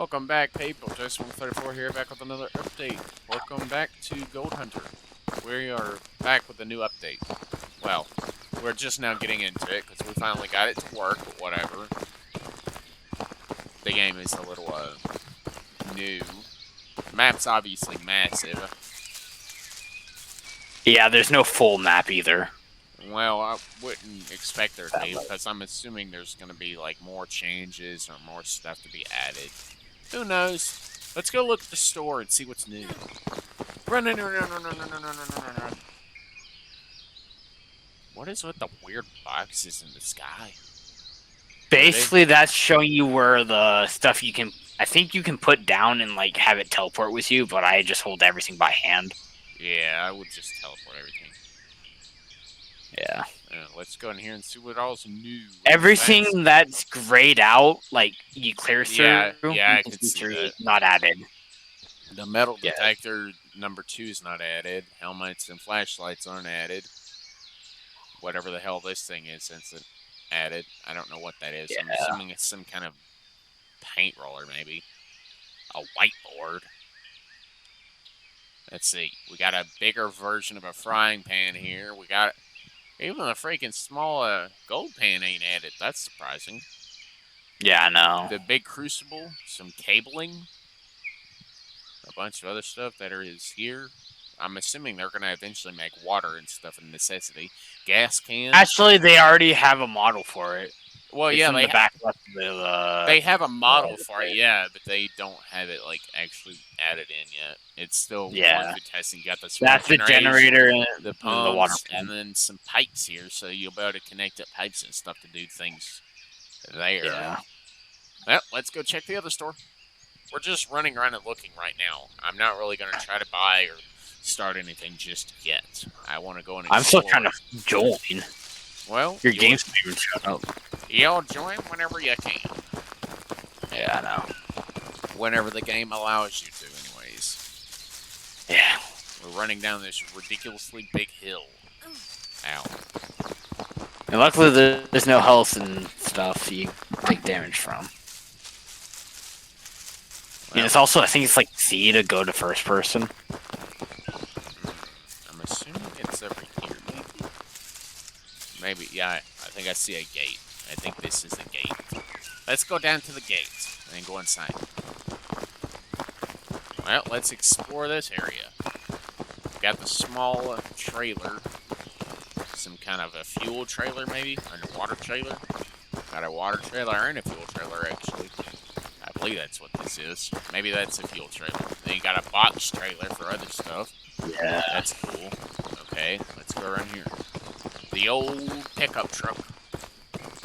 Welcome back, people. Jasonwalker34 here, back with another update. Welcome back to Gold Hunter. We are back with a new update. Well, we're just now getting into it because we finally got it to work, but whatever. The game is a little new. The map's obviously massive. Yeah, there's no full map either. Well, I wouldn't expect there to be because I'm assuming there's going to be like more changes or more stuff to be added. Who knows? Let's go look at the store and see what's new. Run. What is with the weird boxes in the sky? Basically, that's showing you where the stuff you can... I think you can put down and, like, have it teleport with you, but I just hold everything by hand. Yeah, I would just teleport everything. Yeah. Let's go in here and see what all's new. Everything that's grayed out, like, you clear through, yeah, I can see that. Not added. The metal detector number 2 is not added. Helmets and flashlights aren't added. Whatever the hell this thing is, since it added. I don't know what that is. Yeah. I'm assuming it's some kind of paint roller, maybe. A whiteboard. Let's see. We got a bigger version of a frying pan here. We got even a freaking small gold pan ain't added. That's surprising. Yeah, I know. The big crucible, some cabling, a bunch of other stuff that is here. I'm assuming they're going to eventually make water and stuff a necessity. Gas cans. Actually, they already have a model for it. Well, it's yeah, in they the back left of the, they have a model for it, yeah, but they don't have it like actually added in yet. It's still going through testing. You got the that's the generator and the pumps, the water and then some pipes here, so you'll be able to connect up pipes and stuff to do things there. Yeah. Well, let's go check the other store. We're just running around and looking right now. I'm not really going to try to buy or start anything just yet. I want to go and explore. I'm still trying to join. Well, your game's not even shut up. You'll join whenever you can. Yeah, I know. Whenever the game allows you to, anyways. Yeah. We're running down this ridiculously big hill. Ow. And luckily there's no health and stuff you take damage from. Well, and it's also, I think it's like C to go to first person. I'm assuming it's over here, maybe. Yeah, I think I see a gate. I think this is a gate. Let's go down to the gate and go inside. Well, let's explore this area. Got the small trailer. Some kind of a fuel trailer, maybe? Underwater trailer? Got a water trailer and a fuel trailer, actually. I believe that's what this is. Maybe that's a fuel trailer. Then you got a box trailer for other stuff. Yeah. That's cool. Okay, let's go around here. The old pickup truck.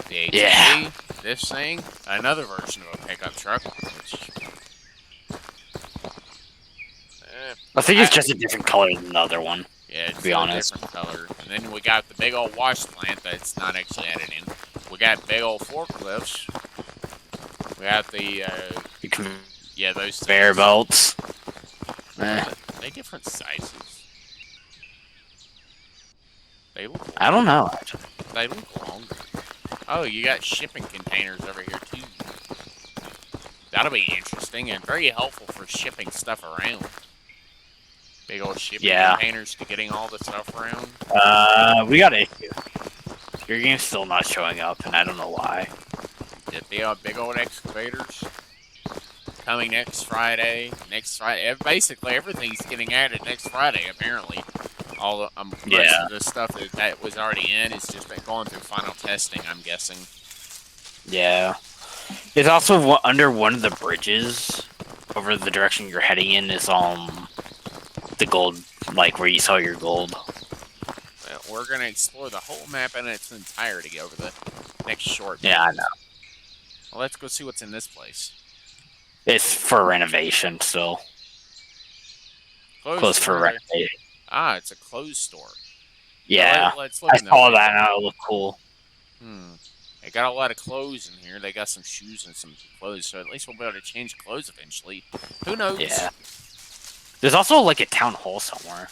The ATV, this thing, another version of a pickup truck. Which, I think it's just a different color than the other one. Yeah, it's to be honest. Different color. And then we got the big old wash plant that's not actually added in. We got big old forklifts. We got the those conveyor belts. Are they different sizes? They look longer. I don't know. They look longer. Oh, you got shipping containers over here too. That'll be interesting and very helpful for shipping stuff around. Big old shipping containers to getting all the stuff around. We got an issue. Your game's still not showing up, and I don't know why. Get the big old excavators. Coming next Friday. Basically, everything's getting added next Friday, apparently. All the, most of the stuff that was already in is just been going through final testing, I'm guessing. Yeah. It's also under one of the bridges over the direction you're heading in is the gold, like where you saw your gold. Well, we're going to explore the whole map in its entirety over the next short Yeah, I know. Well, let's go see what's in this place. It's for renovation, so. Closed for renovation. Ah, it's a clothes store. Yeah, let's look I saw that and it looked cool. They got a lot of clothes in here. They got some shoes and some clothes, so at least we'll be able to change clothes eventually. Who knows? Yeah. There's also like a town hall somewhere.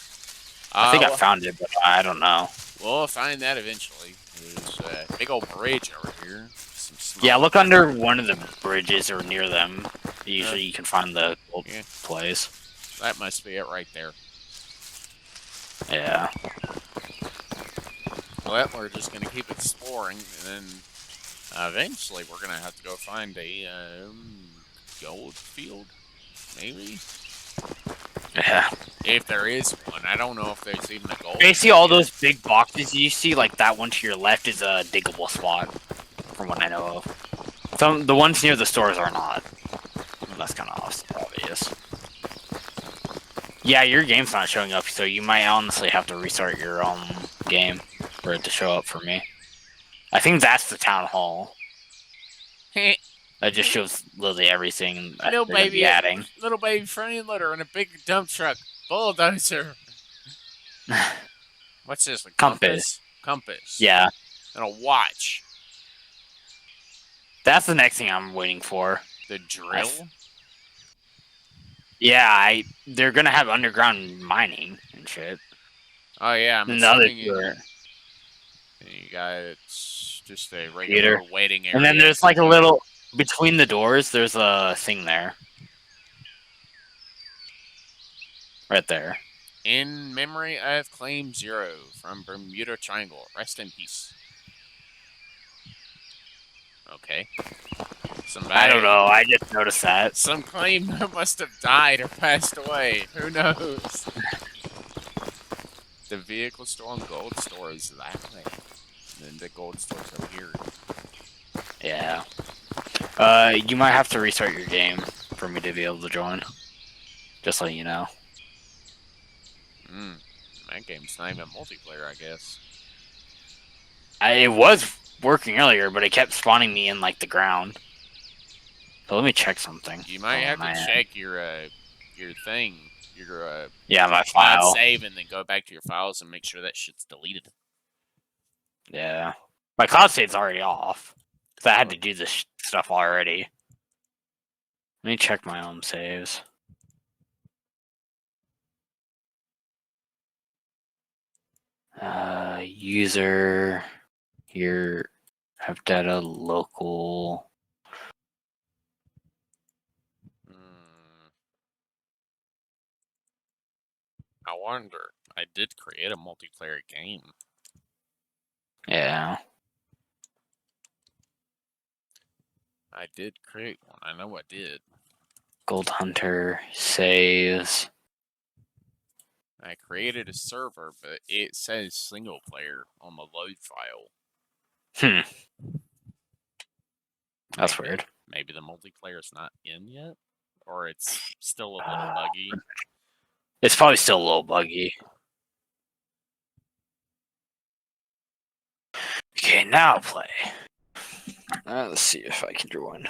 I think I found it, but I don't know. We'll find that eventually. There's a big old bridge over here. Yeah, look under one of the bridges or near them. Usually you can find the gold Yeah. place. That must be it right there. Yeah. Well, we're just gonna keep exploring, and then eventually we're gonna have to go find a gold field, maybe. Yeah. If there is one, I don't know if there's even a gold. Basically, all those big boxes you see, like that one to your left, is a diggable spot, from what I know of. The ones near the stores are not. That's kind of obvious. Yeah, your game's not showing up, so you might honestly have to restart your game for it to show up for me. I think that's the town hall. That just shows literally everything that little they're gonna be baby, adding. little baby front loader and a big dump truck, bulldozer. What's this? A compass? Compass. Yeah, And a watch. that's the next thing I'm waiting for. The drill. Yeah, they're gonna have underground mining and shit. Oh yeah, I'm And the other assuming two are you got just a regular Peter. waiting area. And then there's like a little between the doors. There's a thing there, right there. In memory of Claim 0 from Bermuda Triangle. Rest in peace. Okay. Somebody, I don't know. I just noticed that. Some claim must have died or passed away. Who knows? The vehicle store and gold store is that way. And then the gold store's over here. Yeah. You might have to restart your game for me to be able to join. Just letting you know. That game's not even multiplayer, I guess. It was working earlier, but it kept spawning me in like the ground. So let me check something. You might have to check your thing, your my cloud file. save, and then go back to your files and make sure that shit's deleted. Yeah, my cloud save's already off because I had to do this stuff already. Let me check my own saves. User here, have data local. I wonder. I did create a multiplayer game. Yeah. I did create one. I know I did. Gold Hunter saves. I created a server, but it says single player on the load file. That's weird. Maybe the multiplayer's not in yet? Or it's still a little buggy? It's probably still a little buggy. Okay, now I'll play. Let's see if I can join.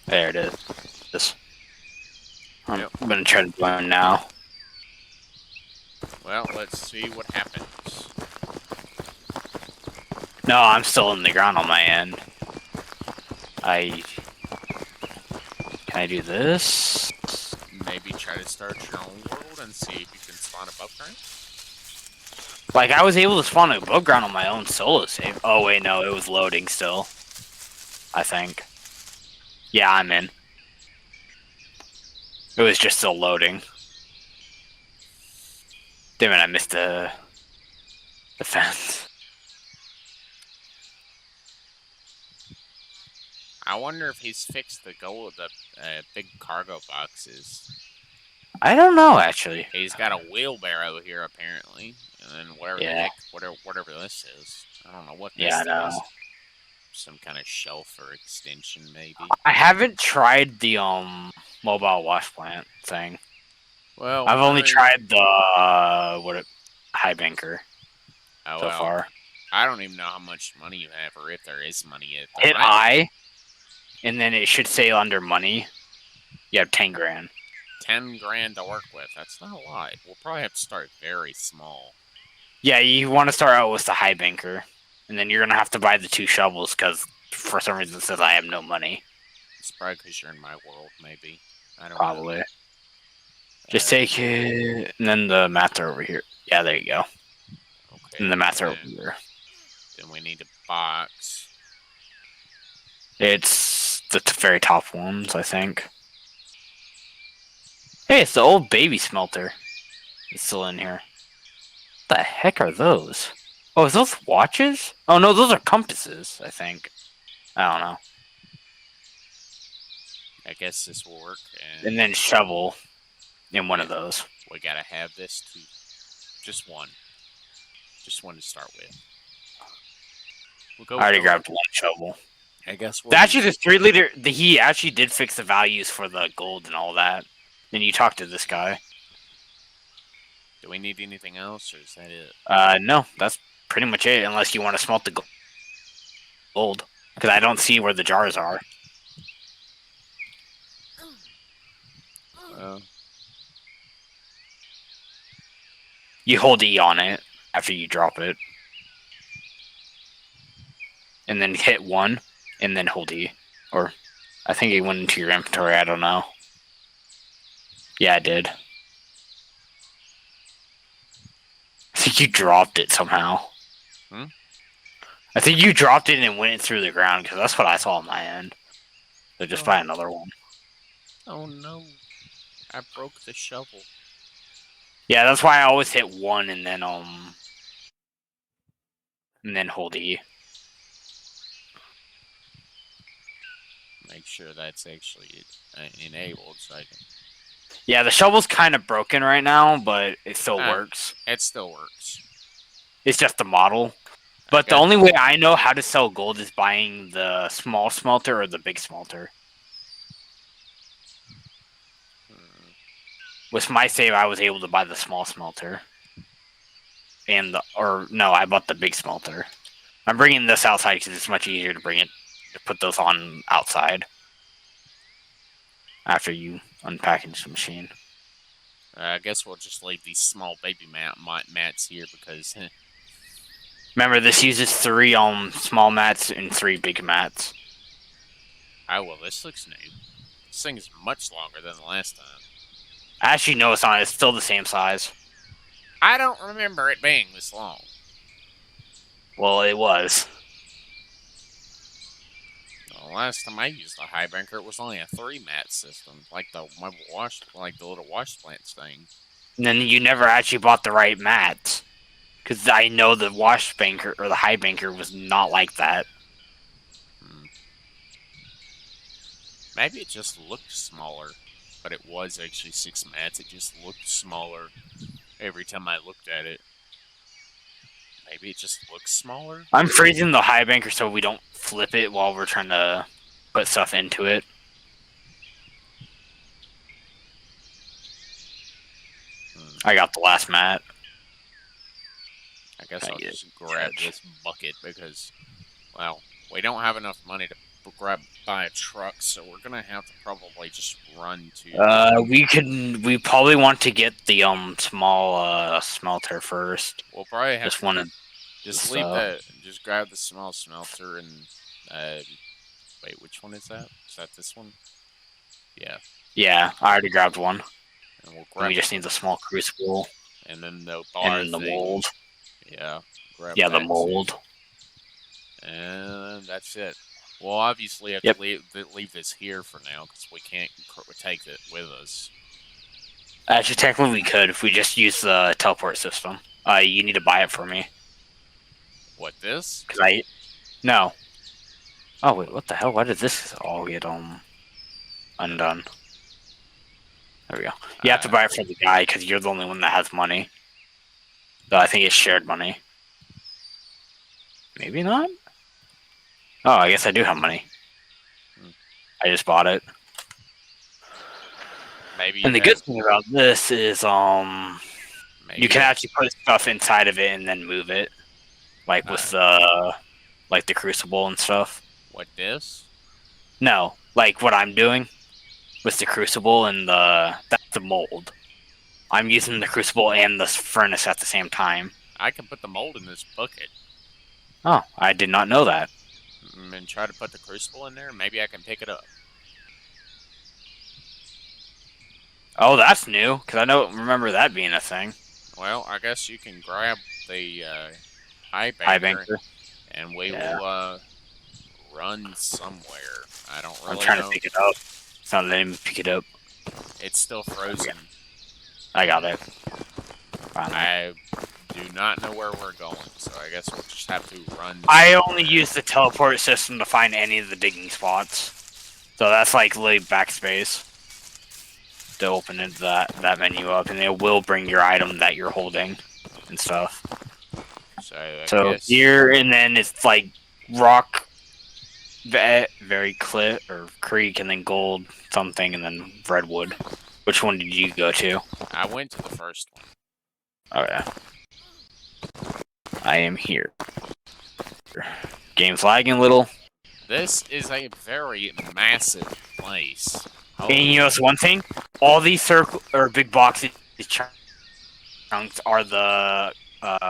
There it is. I'm gonna try to join now. Well, let's see what happens. No, I'm still in the ground on my end. Can I do this? Maybe try to start your own world and see if you can spawn above ground? Like, I was able to spawn above ground on my own solo save. Oh, wait, no, it was loading still. I think. Yeah, I'm in. It was just still loading. Damn it, I missed the fence. I wonder if he's fixed the goal of the big cargo boxes. I don't know, actually. He's got a wheelbarrow here, apparently. And then whatever the heck, whatever this is. I don't know what this is. Some kind of shelf or extension, maybe. I haven't tried the mobile wash plant thing. Well, I've only tried the high banker so far. I don't even know how much money you have, or if there is money yet. Hit I, and then it should say under money. You have 10 grand. 10 grand to work with. That's not a lot. We'll probably have to start very small. Yeah, you want to start out with the high banker, and then you're gonna have to buy the 2 shovels because for some reason it says I have no money. It's probably because you're in my world, maybe. I don't know. Probably. Just take it, and then the mats are over here. Yeah, there you go. Okay. And the mats are over here. Then we need a box. It's the very top ones, I think. Hey, it's the old baby smelter. It's still in here. What the heck are those? Oh, is those watches? Oh no, those are compasses, I think. I don't know. I guess this will work. And then shovel in one of those. We gotta have this too. Just one. Just one to start with. We'll go I already with grabbed one shovel. I guess we'll Actually, the 3 liter, he actually did fix the values for the gold and all that. Then you talk to this guy. Do we need anything else, or is that it? No, that's pretty much it, unless you want to smelt the gold. Because I don't see where the jars are. You hold E on it after you drop it. And then hit 1, and then hold E. Or, I think it went into your inventory, I don't know. Yeah, I did. I think you dropped it somehow. Hmm? I think you dropped it and it went through the ground, because that's what I saw on my end. So just buy another one. Oh no. I broke the shovel. Yeah, that's why I always hit 1 and then hold E. Make sure that's actually enabled so I can... Yeah, the shovel's kind of broken right now, but it still works. It still works. It's just the model. But the only way I know how to sell gold is buying the small smelter or the big smelter. With my save, I was able to buy the small smelter. No, I bought the big smelter. I'm bringing this outside because it's much easier to put those on outside. After you unpackage the machine. I guess we'll just leave these small baby mats here because... Remember, this uses 3 small mats and 3 big mats. Oh, well, this looks new. This thing is much longer than the last time. Actually, no, it's not. It's still the same size. I don't remember it being this long. Well, it was. The last time I used the high banker, it was only a 3-mat system, like the little wash plants thing. And then you never actually bought the right mats, because I know the wash banker or the high banker was not like that. Maybe it just looked smaller, but it was actually 6 mats. It just looked smaller every time I looked at it. Maybe it just looks smaller? I'm freezing the high banker so we don't flip it while we're trying to put stuff into it. I got the last mat. I guess I'll just grab this bucket because, well, we don't have enough money to buy a truck, so we're gonna have to probably just run to... We probably want to get the small smelter first. We'll probably have just just grab the small smelter and wait, which one is that? Is that this one? Yeah. Yeah, I already grabbed one. And we just need the small crucible. And then the bar and the mold. Yeah. Yeah, the mold. And that's it. We'll obviously have to leave this here for now because we can't take it with us. Actually, technically we could if we just use the teleport system. You need to buy it for me. What, this? No. Oh wait, what the hell? Why did this all get undone? There we go. You have to buy it for the guy because you're the only one that has money. So I think it's shared money. Maybe not? Oh, I guess I do have money. I just bought it. Maybe. And the good thing about this is you can actually put stuff inside of it and then move it. Like with the crucible and stuff. What, this? No, like what I'm doing with the crucible and that's the mold. I'm using the crucible and the furnace at the same time. I can put the mold in this bucket. Oh, I did not know that. And try to put the crucible in there. Maybe I can pick it up. Oh, that's new, because I don't remember that being a thing. Well, I guess you can grab the high High banker, banker. and we Yeah. will run somewhere. I don't I'm really trying to know. pick it up. It's not letting me pick it up. It's still Okay. frozen. I got it. Finally. I do not know where we're going, so I guess we'll just have to run. I somewhere. only use the teleport system to find any of the digging spots. So that's like literally backspace to open it, that menu up, and it will bring your item that you're holding and stuff. So I So guess here, and then it's like rock, very clit or creek, and then gold something, and then redwood. Which one did you go to? I went to the first one. Oh yeah, I am here. Game's lagging a little. This is a very massive place. And you notice one thing? All these circle or big boxes chunks are the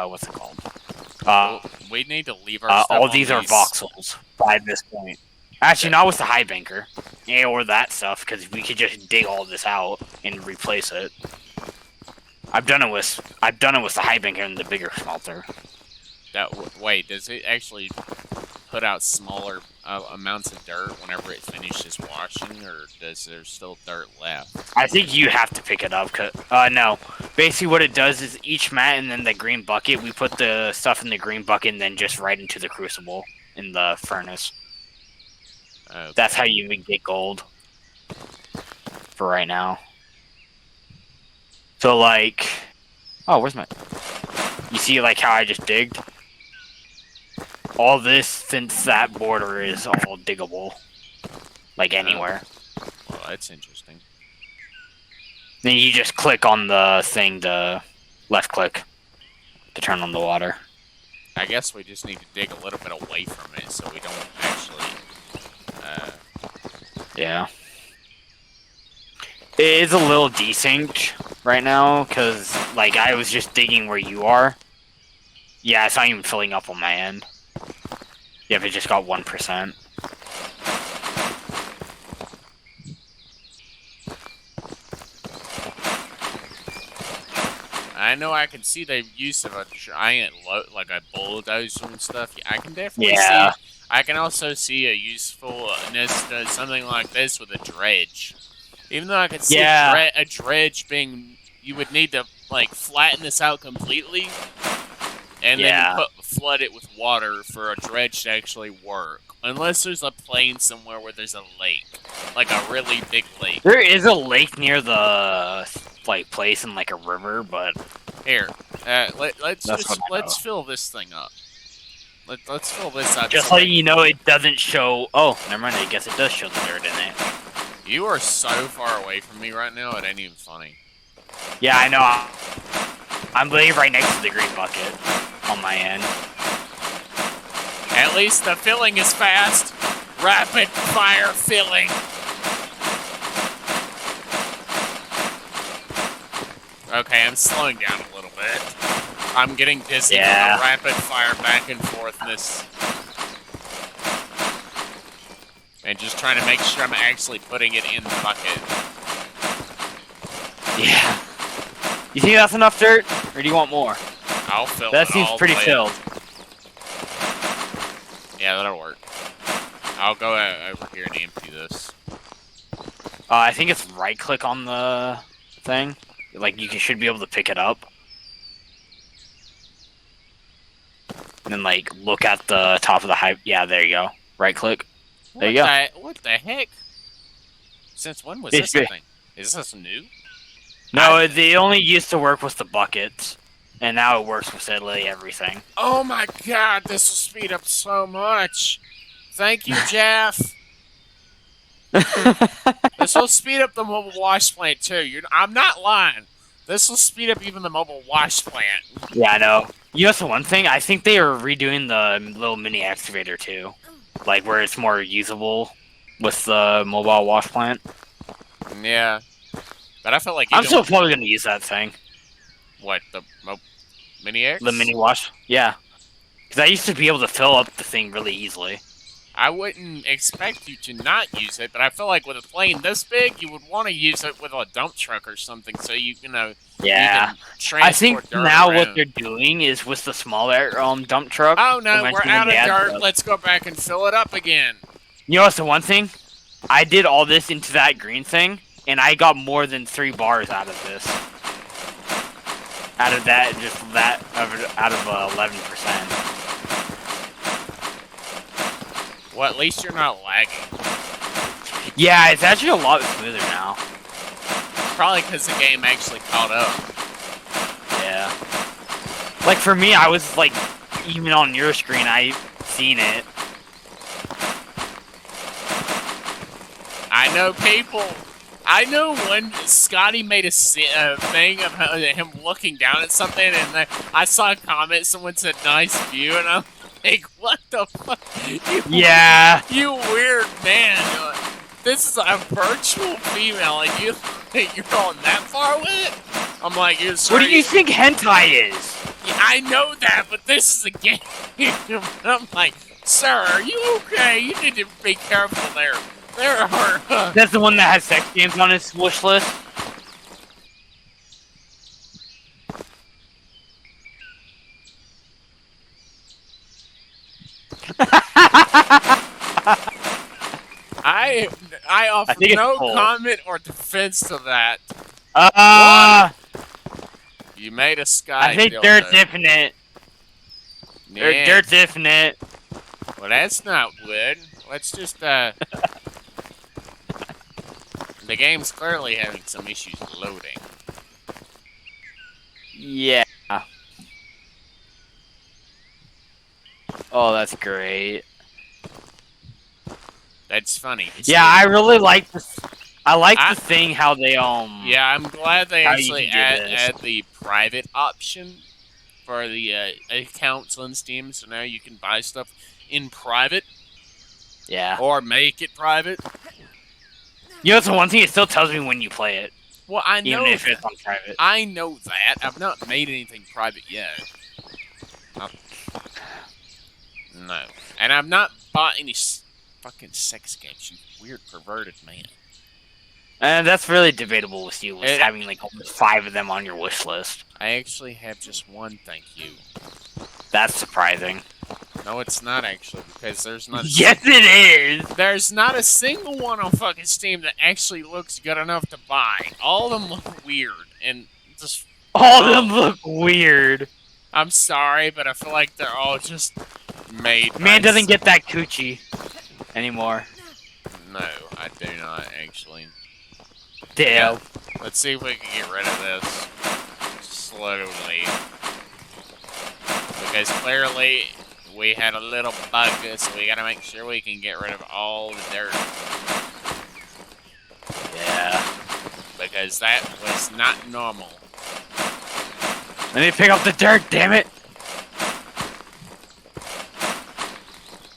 what's it called? Well, we need to leave our stuff All on these are voxels by this point. Actually, not with the high banker, yeah, or that stuff, because we could just dig all this out and replace it. I've done it with the high banker and the bigger smelter. Wait, does it actually put out smaller amounts of dirt whenever it finishes washing, or does there still dirt left? I think you have to pick it up. No. Basically, what it does is each mat and then the green bucket, we put the stuff in the green bucket and then just right into the crucible in the furnace. Okay. That's how you get gold for right now. So, like... Oh, where's my... You see, like, how I just digged? All this, since that border is all diggable. Like, anywhere. Well, that's interesting. Then you just click on the thing to left click to turn on the water. I guess we just need to dig a little bit away from it so we don't actually... Yeah. It is a little desynced right now, because, like, I was just digging where you are. Yeah, it's not even filling up on my end. Yep, it just got 1%. I know I can see the use of a giant, like a bulldozer and stuff. I can definitely Yeah. see... I can also see a usefulness to something like this with a dredge. Even though I can see a dredge being... You would need to, like, flatten this out completely, and then flood it with water for a dredge to actually work. Unless there's a plain somewhere where there's a lake. Like a really big lake. There is a lake near the, like, place in, like, a river, but... Here, let's fill this thing up. Let's fill this up. Just letting you know, it doesn't show... Oh, never mind, I guess it does show the dirt in it. You are so far away from me right now, it ain't even funny. Yeah, I know. I'm literally right next to the green bucket on my end. At least the filling is fast. Rapid fire filling. Okay, I'm slowing down a little bit. I'm getting dizzy from the rapid fire back and forthness. And just trying to make sure I'm actually putting it in the bucket. Yeah. You think that's enough dirt? Or do you want more? I'll fill that it seems pretty filled. Yeah, that'll work. I'll go over here and empty this. I think it's right-click on the thing. Like, you should be able to pick it up. And then, like, look at the top of the hype. Yeah, there you go. Right-click. There you go. What the heck? Since when was this a thing? Is this new? No, they only used to work with the buckets. And now it works with literally everything. Oh my god, this will speed up so much. Thank you, Jeff. This will speed up the mobile wash plant too. I'm not lying. This will speed up even the mobile wash plant. Yeah, I know. You know, so one thing, I think they are redoing the little mini excavator too, like where it's more usable with the mobile wash plant. Yeah, but I felt like I'm still probably gonna use that thing. What, the mini X? The mini wash? Yeah, because I used to be able to fill up the thing really easily. I wouldn't expect you to not use it, but I feel like with a plane this big, you would want to use it with a dump truck or something, so you know, Yeah. you can transport I think dirt now what around. they're doing is with the smaller dump truck. Oh no, we're Eventually, when out they of add dirt. Let's go back and fill it up again. you know what's the one thing? I did all this into that green thing, and I got more than 3 bars out of this. Out of that, just that, out of 11%. Well, at least you're not lagging. Yeah, it's actually a lot smoother now. Probably because the game actually caught up. Yeah. Like for me, I was like, even on your screen, I seen it. I know people. I know when Scotty made a thing of him looking down at something, and I saw a comment. Someone said "nice view," and I'm like, "What the fuck? Yeah. You weird man. This is a virtual female, and you're going that far with it." I'm like, What do you think hentai is? Yeah, I know that, but this is a game. I'm like, sir, are you okay? You need to be careful there. There are. That's the one that has sex games on its wish list. I offer think it's no cold. comment or defense to that. You made a sky. I think they're definite. Yeah. They're definite. Well, that's not good. Let's just The game's clearly having some issues loading. Yeah. Oh, that's great. That's funny. Yeah, I really like this. I like the thing how they Yeah, I'm glad they how actually you can do this. add the private option for the accounts on Steam, so now you can buy stuff in private. Yeah. Or make it private. You know, it's the one thing it still tells me when you play it. Well, I know Even if it's on private. I know that. I've not made anything private yet. No. And I've not bought any fucking sex games, you weird perverted man. And that's really debatable with you, with having like almost 5 of them on your wish list. I actually have just one, thank you. That's surprising. No, it's not actually, because there's not. Yes, it is. There's not a single one on fucking Steam that actually looks good enough to buy. All of them look weird and just. All of them look weird. I'm sorry, but I feel like they're all just made. Man nice. doesn't get that coochie anymore. No, I do not actually. Damn. Yeah. Let's see if we can get rid of this slowly. Because clearly we had a little bug, so we gotta make sure we can get rid of all the dirt. Yeah. Because that was not normal. Let me pick up the dirt, damn it!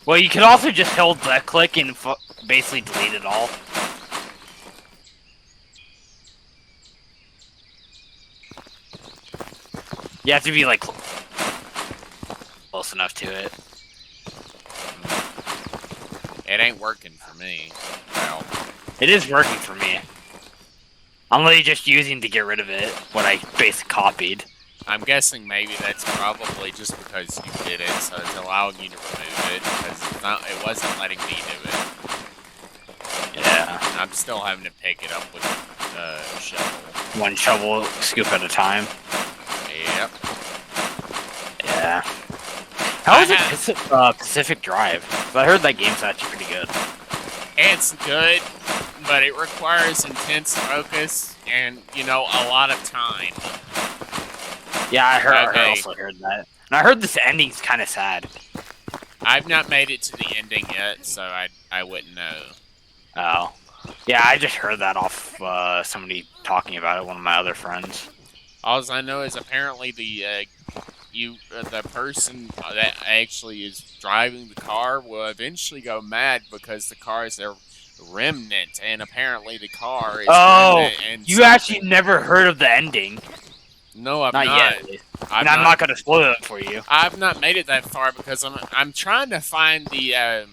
Well, you could also just hold left click and basically delete it all. You have to be like close enough to it. It ain't working for me. Well, it is working for me. I'm literally just using to get rid of it what I basically copied. I'm guessing maybe that's probably just because you did it, so it's allowing you to remove it, because it wasn't letting me do it. Yeah. I'm still having to pick it up with a shovel. One shovel scoop at a time. Yep. Yeah. How is it Pacific Drive? 'Cause I heard that game's actually pretty good. It's good, but it requires intense focus and, you know, a lot of time. Yeah, I also heard that. And I heard this ending's kind of sad. I've not made it to the ending yet, so I wouldn't know. Oh. Yeah, I just heard that off somebody talking about it, one of my other friends. All I know is apparently the person that actually is driving the car will eventually go mad because the car is their remnant, and apparently the car is remnant and you actually never heard of the ending. No, I've not yet. I'm not gonna spoil it for you. I've not made it that far because I'm trying to find the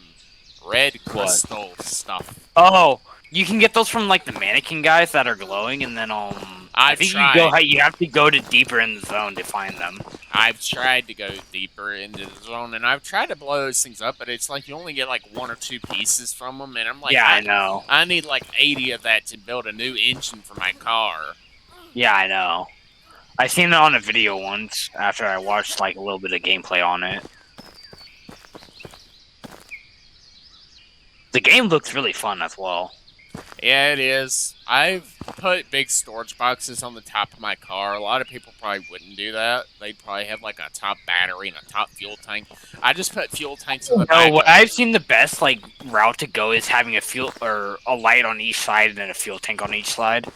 red What? crystal stuff. Oh, you can get those from like the mannequin guys that are glowing, and then I I've think tried. you have to go to deeper in the zone to find them. I've tried to go deeper into the zone, and I've tried to blow those things up, but it's like you only get like 1 or 2 pieces from them, and I'm like, Yeah, I know. I need like 80 of that to build a new engine for my car. Yeah, I know. I seen it on a video once after I watched like a little bit of gameplay on it. The game looks really fun as well. Yeah, it is. I've put big storage boxes on the top of my car. A lot of people probably wouldn't do that. They'd probably have like a top battery and a top fuel tank. I just put fuel tanks in the No, back. what I've seen the best like route to go is having a fuel or a light on each side and then a fuel tank on each side.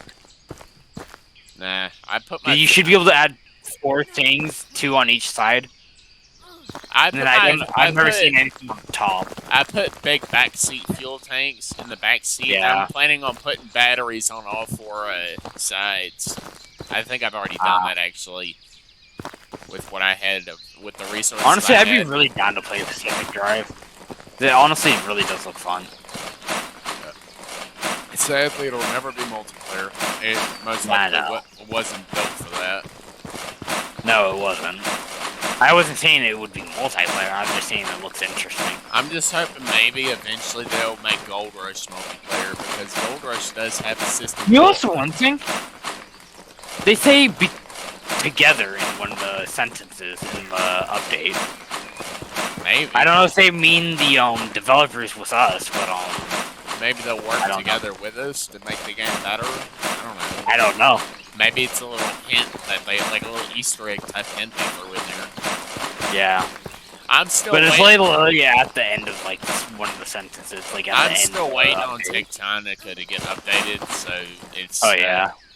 Nah, I put my. You should be able to add 4 things, 2 on each side. I've never seen anything on the top. I put big backseat fuel tanks in the backseat. Yeah. I'm planning on putting batteries on all 4 sides. I think I've already done that actually with what I had with the resources. Honestly, I'd be really down to play the Pacific Drive. It honestly really does look fun. Sadly, it'll never be multiplayer. It most likely wasn't built for that. No, it wasn't. I wasn't saying it would be multiplayer. I'm just saying it looks interesting. I'm just hoping maybe eventually they'll make Gold Rush multiplayer because Gold Rush does have a system. You know what's one thing? They say be together in one of the sentences in the update. Maybe. I don't know if they mean the developers with us, but maybe they'll work together with us to make the game better. I don't know. I don't know. Maybe it's a little hint that they like a little Easter egg type hint they threw in there. Yeah. I'm still. But it's literally at the end of like one of the sentences, like at the end. I'm still waiting on Tectonica to get updated, so it's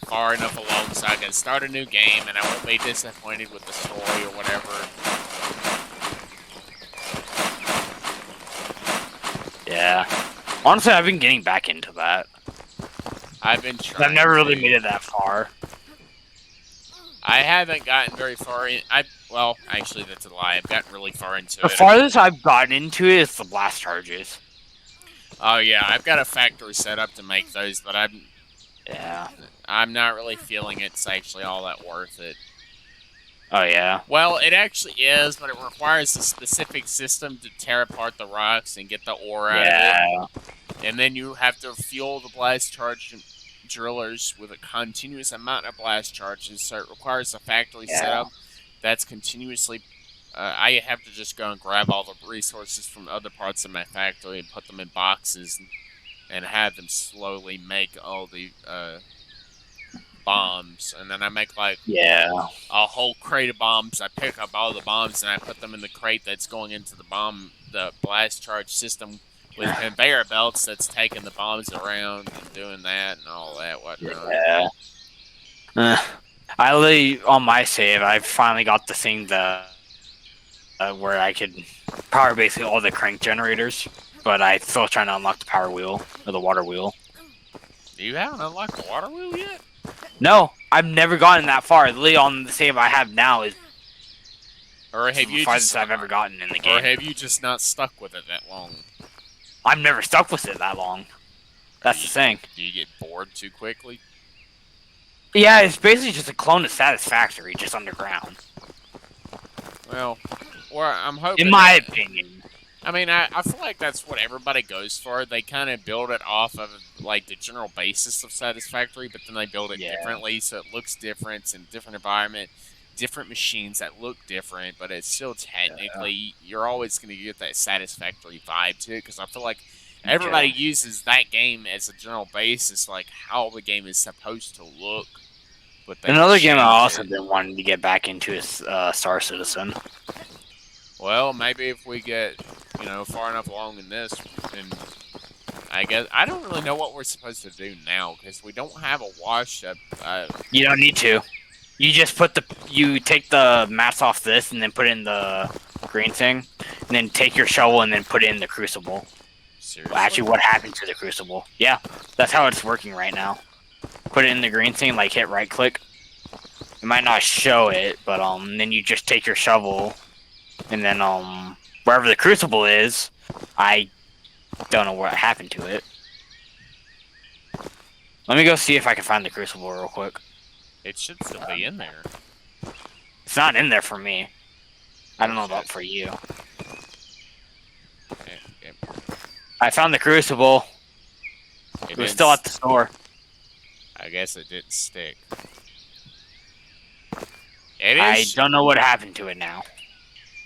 far enough along so I can start a new game and I won't be disappointed with the story or whatever. Yeah. Honestly, I've been getting back into that. I've been trying. I've never really made it that far. I haven't gotten very far in. Well, actually, that's a lie. I've gotten really far into it. The farthest I've gotten into it is the blast charges. Oh yeah, I've got a factory set up to make those, but I'm not really feeling it's actually all that worth it. Oh yeah. Well, it actually is, but it requires a specific system to tear apart the rocks and get the ore out of it. And then you have to fuel the blast charge drillers with a continuous amount of blast charges, so it requires a factory setup that's continuously. I have to just go and grab all the resources from other parts of my factory and put them in boxes and have them slowly make all the bombs. And then I make like a whole crate of bombs. I pick up all the bombs and I put them in the crate that's going into the blast charge system with conveyor belts that's taking the bombs around and doing that and all that whatnot. Yeah. On my save, I finally got the thing that where I could power basically all the crank generators, but I'm still trying to unlock the power wheel or the water wheel. You haven't unlocked the water wheel yet? No, I've never gotten that far. Literally on the save I have now is the farthest I've ever gotten in the game. Or have you just not stuck with it that long? I've never stuck with it that long. That's the thing. Do you get bored too quickly? Yeah, it's basically just a clone of Satisfactory, just underground. Well, or I'm hoping. In my opinion. I mean, I feel like that's what everybody goes for. They kind of build it off of like the general basis of Satisfactory, but then they build it differently, so it looks different. It's in a different environment, different machines that look different, but it's still technically you're always going to get that Satisfactory vibe to it. Because I feel like everybody uses that game as a general basis, like how the game is supposed to look. But another game I also been wanting to get back into is Star Citizen. Well, maybe if we get, far enough along in this, and I guess I don't really know what we're supposed to do now because we don't have a wash up. You don't need to. You just you take the mats off this and then put it in the green thing, and then take your shovel and then put it in the crucible. Seriously? Well, actually, what happened to the crucible? Yeah, that's how it's working right now. Put it in the green thing, like hit right click. It might not show it, but then you just take your shovel, and then wherever the crucible is, I don't know what happened to it. Let me go see if I can find the crucible real quick. It should still be in there. It's not in there for me. I don't know shit. about for you. Okay. I found the crucible. It was still at the store. I guess it didn't stick. I don't know what happened to it now.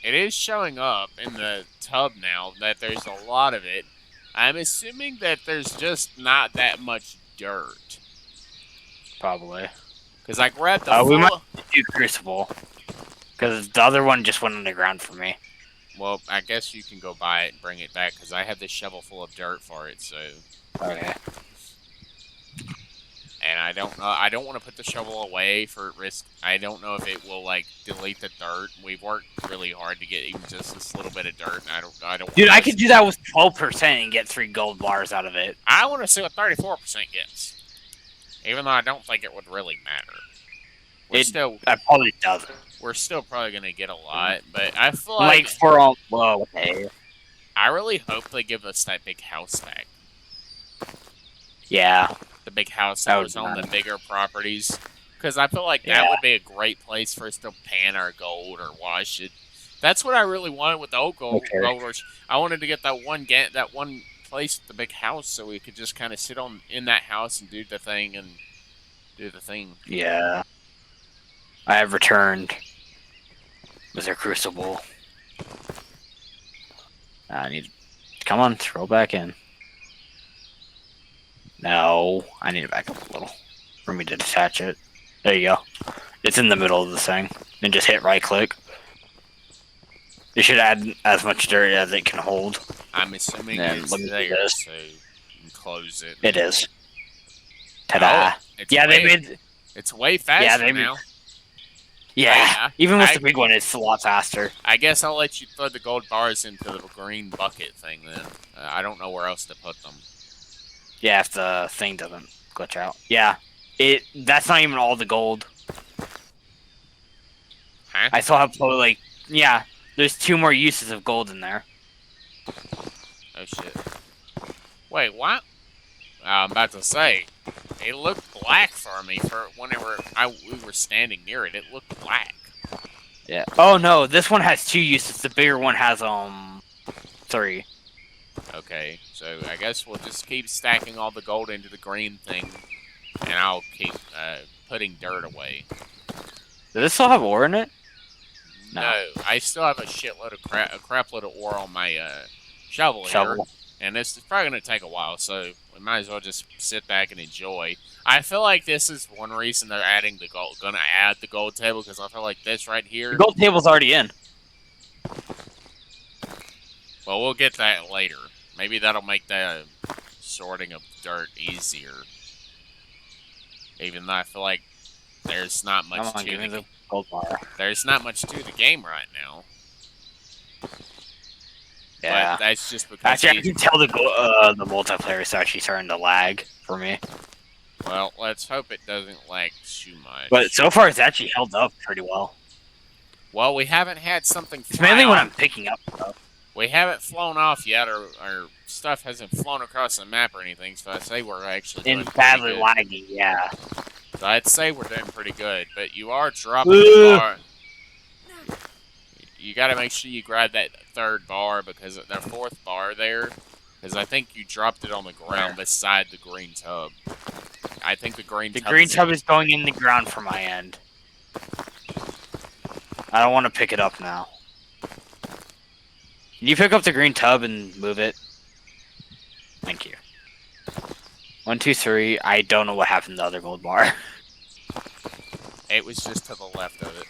It is showing up in the tub now that there's a lot of it. I'm assuming that there's just not that much dirt. Probably. Because I grabbed the we might do crucible. Because the other one just went underground for me. Well, I guess you can go buy it and bring it back, because I have this shovel full of dirt for it, so... Okay. And I don't know. I don't want to put the shovel away for risk. I don't know if it will like delete the dirt. We've worked really hard to get even just this little bit of dirt, and I don't. Dude, I could do that with 12% and get 3 gold bars out of it. I want to see what 34% gets, even though I don't think it would really matter. That probably doesn't. We're still probably gonna get a lot, but I feel like for well, okay. I really hope they give us that big house back. Yeah. The big house that was on the bigger properties. Because I feel like that would be a great place for us to pan our gold or wash it. That's what I really wanted with the old golders. I wanted to get that one place with the big house so we could just kind of sit in that house and do the thing Yeah. I have returned with their crucible. I need... Come on, throw back in. No, I need to back up a little for me to detach it. There you go. It's in the middle of the thing. And just hit right click. It should add as much dirt as it can hold. I'm assuming it's there, so you can close it. It is. Ta-da. Oh, it's way faster now. Yeah, even with the big one, it's a lot faster. I guess I'll let you throw the gold bars into the green bucket thing then. I don't know where else to put them. Yeah, if the thing doesn't glitch out. Yeah, that's not even all the gold. Huh? I still have probably there's 2 more uses of gold in there. Oh shit. Wait, what? I'm about to say, it looked black for me for whenever we were standing near it. It looked black. Yeah. Oh no, this one has 2 uses. The bigger one has 3. Okay, so I guess we'll just keep stacking all the gold into the green thing, and I'll keep putting dirt away. Does this still have ore in it? No, I still have a shitload of crap load of ore on my shovel here, and this is probably going to take a while, so we might as well just sit back and enjoy. I feel like this is one reason they're adding the gold, going to add the gold table, because I feel like this right here... The gold table's already in. Well, we'll get that later. Maybe that'll make the sorting of dirt easier. Even though I feel like there's not much to the gold bar. There's not much to the game right now. Yeah, but that's just because actually I can tell the multiplayer is actually starting to lag for me. Well, let's hope it doesn't lag too much. But so far, it's actually held up pretty well. Well, we haven't had something. It's mainly when I'm picking up stuff. We haven't flown off yet, or our stuff hasn't flown across the map or anything, so I'd say we're actually doing badly lagging, yeah. So I'd say we're doing pretty good, but you are dropping the bar. You gotta make sure you grab that 3rd bar, because the 4th bar there, because I think you dropped it on the ground beside the green tub. I think the green tub is going in the ground for my end. I don't want to pick it up now. Can you pick up the green tub and move it? Thank you. 1, 2, 3. I don't know what happened to the other gold bar. It was just to the left of it.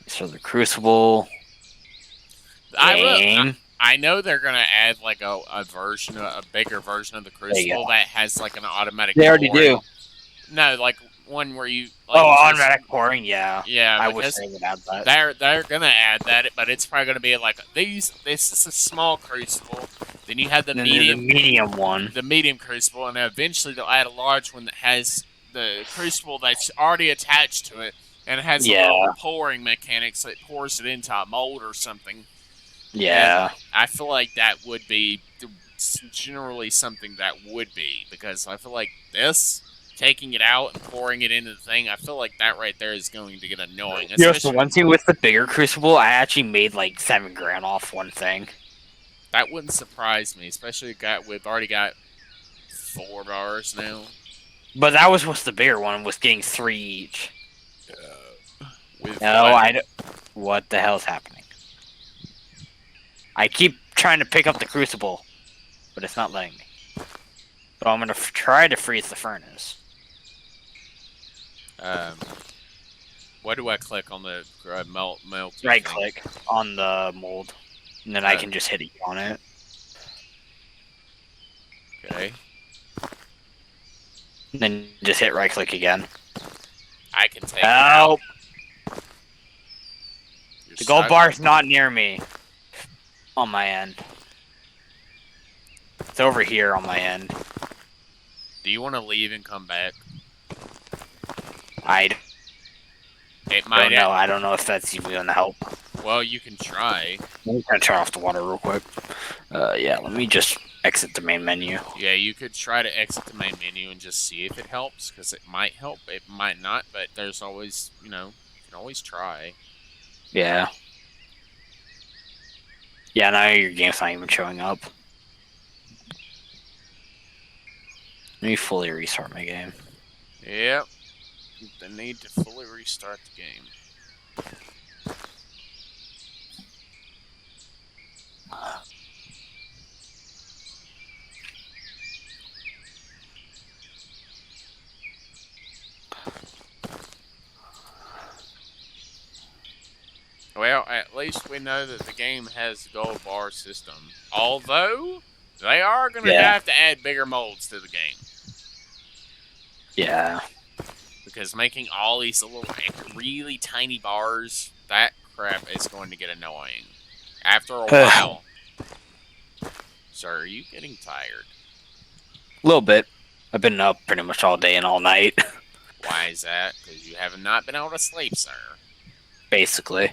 So the crucible. I know they're gonna add like a bigger version of the crucible that has like an automatic. They already do. No, like one where you. Like, automatic pouring, yeah. Yeah, I wish they would add that. They're gonna add that, but it's probably gonna be like this is a small crucible. Then you have the medium one. The medium crucible, and then eventually they'll add a large one that has the crucible that's already attached to it, and it has a little pouring mechanic, so it pours it into a mold or something. And Yeah. I feel like that would be generally something that would be, because I feel like this, taking it out and pouring it into the thing, I feel like that right there is going to get annoying. You know, the Especially, one thing with the bigger crucible, I actually made like 7 grand off one thing. that wouldn't surprise me, especially we've already got 4 bars now. But that was what's the bigger one, was getting 3 each. With No, what? What the hell's happening? I keep trying to pick up the crucible, but it's not letting me. But I'm gonna try to freeze the furnace. Um, what do I click on the melty Right thing? click on the mold, and then I can just hit E on it. Okay. And then just hit right click again. I can take it out. The gold bar's not near me. On my end. It's over here on my end. Do you want to leave and come back? I It might. don't know. I don't know if that's even gonna help. Well, you can try. Let me turn off the water real quick. Yeah, let me just exit the main menu. Yeah, you could try to exit the main menu and just see if it helps, because it might help. It might not, but there's always, you can always try. Yeah. Yeah, now your game's not even showing up. Let me fully restart my game. Yep. The need to fully restart the game. Well, at least we know that the game has the gold bar system. Although, they are going to have to add bigger molds to the game. Yeah. Because making all these little, really tiny bars, that crap is going to get annoying. After a while. Sir, are you getting tired? A little bit. I've been up pretty much all day and all night. Why is that? Because you have not been able to sleep, sir. Basically.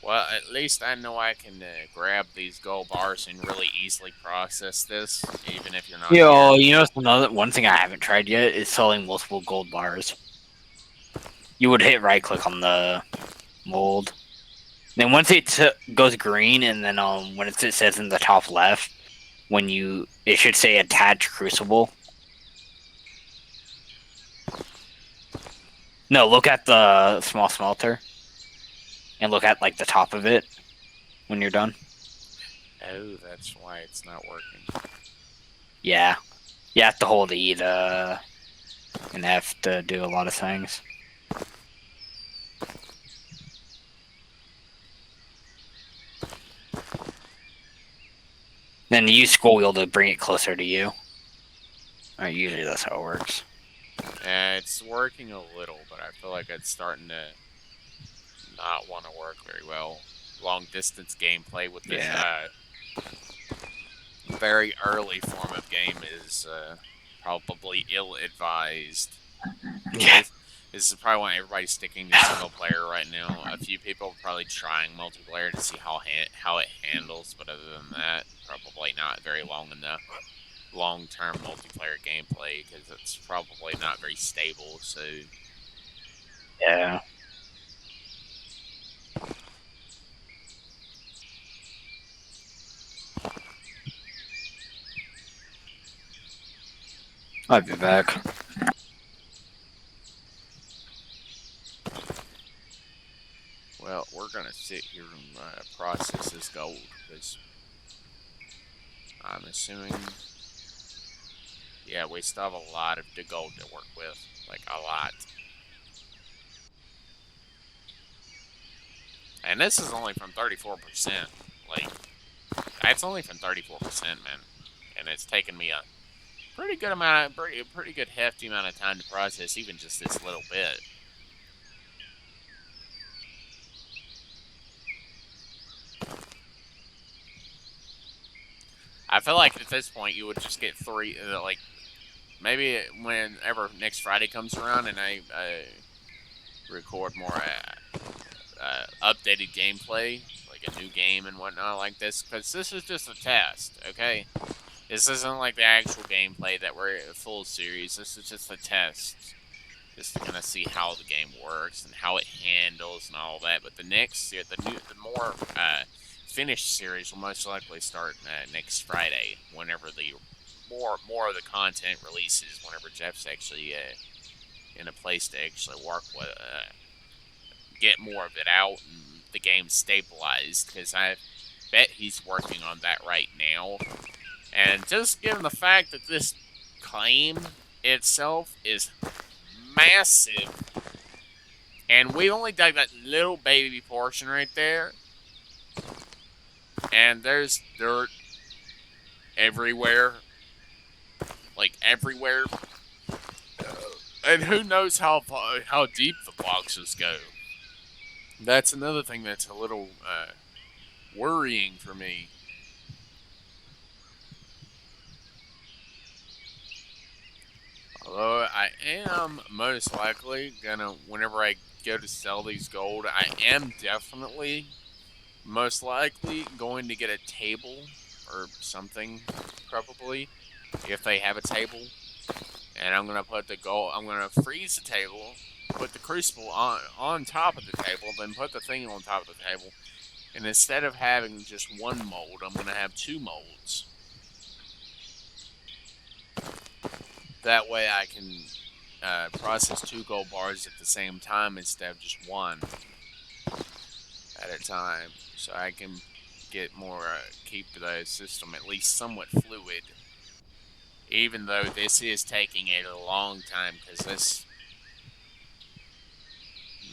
Well, at least I know I can grab these gold bars and really easily process this, even if you're not here. You know, one thing I haven't tried yet is selling multiple gold bars. You would hit right click on the mold. Then once it goes green, and then when it says in the top left, it should say attach crucible. No, look at the small smelter, and look at like the top of it when you're done. Oh, that's why it's not working. Yeah, you have to hold E and F to do a lot of things. Then you use scroll wheel to bring it closer to you. Alright, usually that's how it works. It's working a little, but I feel like it's starting to not want to work very well. Long distance gameplay with this very early form of game is probably ill-advised. Yeah. This is probably why everybody's sticking to single player right now. A few people are probably trying multiplayer to see how it handles, but other than that, probably not very long-term multiplayer gameplay, because it's probably not very stable. So Yeah. I'll be back. well, we're gonna sit here and process this gold, because I'm assuming, yeah, we still have a lot of the gold to work with, like a lot. And this is only from 34%. Like, that's only from 34%, man. And it's taken me a pretty good amount, pretty good hefty amount of time to process even just this little bit. I feel like at this point you would just get three, like maybe whenever next Friday comes around and I record more updated gameplay, like a new game and whatnot like this, because this is just a test, okay? This isn't like the actual gameplay that we're a full series. This is just a test, just to kind of see how the game works and how it handles and all that. But the more finished series will most likely start next Friday, whenever the more of the content releases. Whenever Jeff's actually in a place to actually work with, get more of it out and the game stabilized. Because I bet he's working on that right now. And just given the fact that this claim itself is massive, and we only dug that little baby portion right there, and there's dirt everywhere, like everywhere, and who knows how deep the boxes go. That's another thing that's a little worrying for me. Although I am most likely gonna, whenever I go to sell these gold, I am definitely most likely going to get a table or something, probably, if they have a table. And I'm gonna put the gold. I'm gonna freeze the table, put the crucible on top of the table, then put the thing on top of the table. And instead of having just one mold, I'm gonna have two molds. That way I can process two gold bars at the same time instead of just one at a time. So I can get more, keep the system at least somewhat fluid. Even though this is taking a long time, because this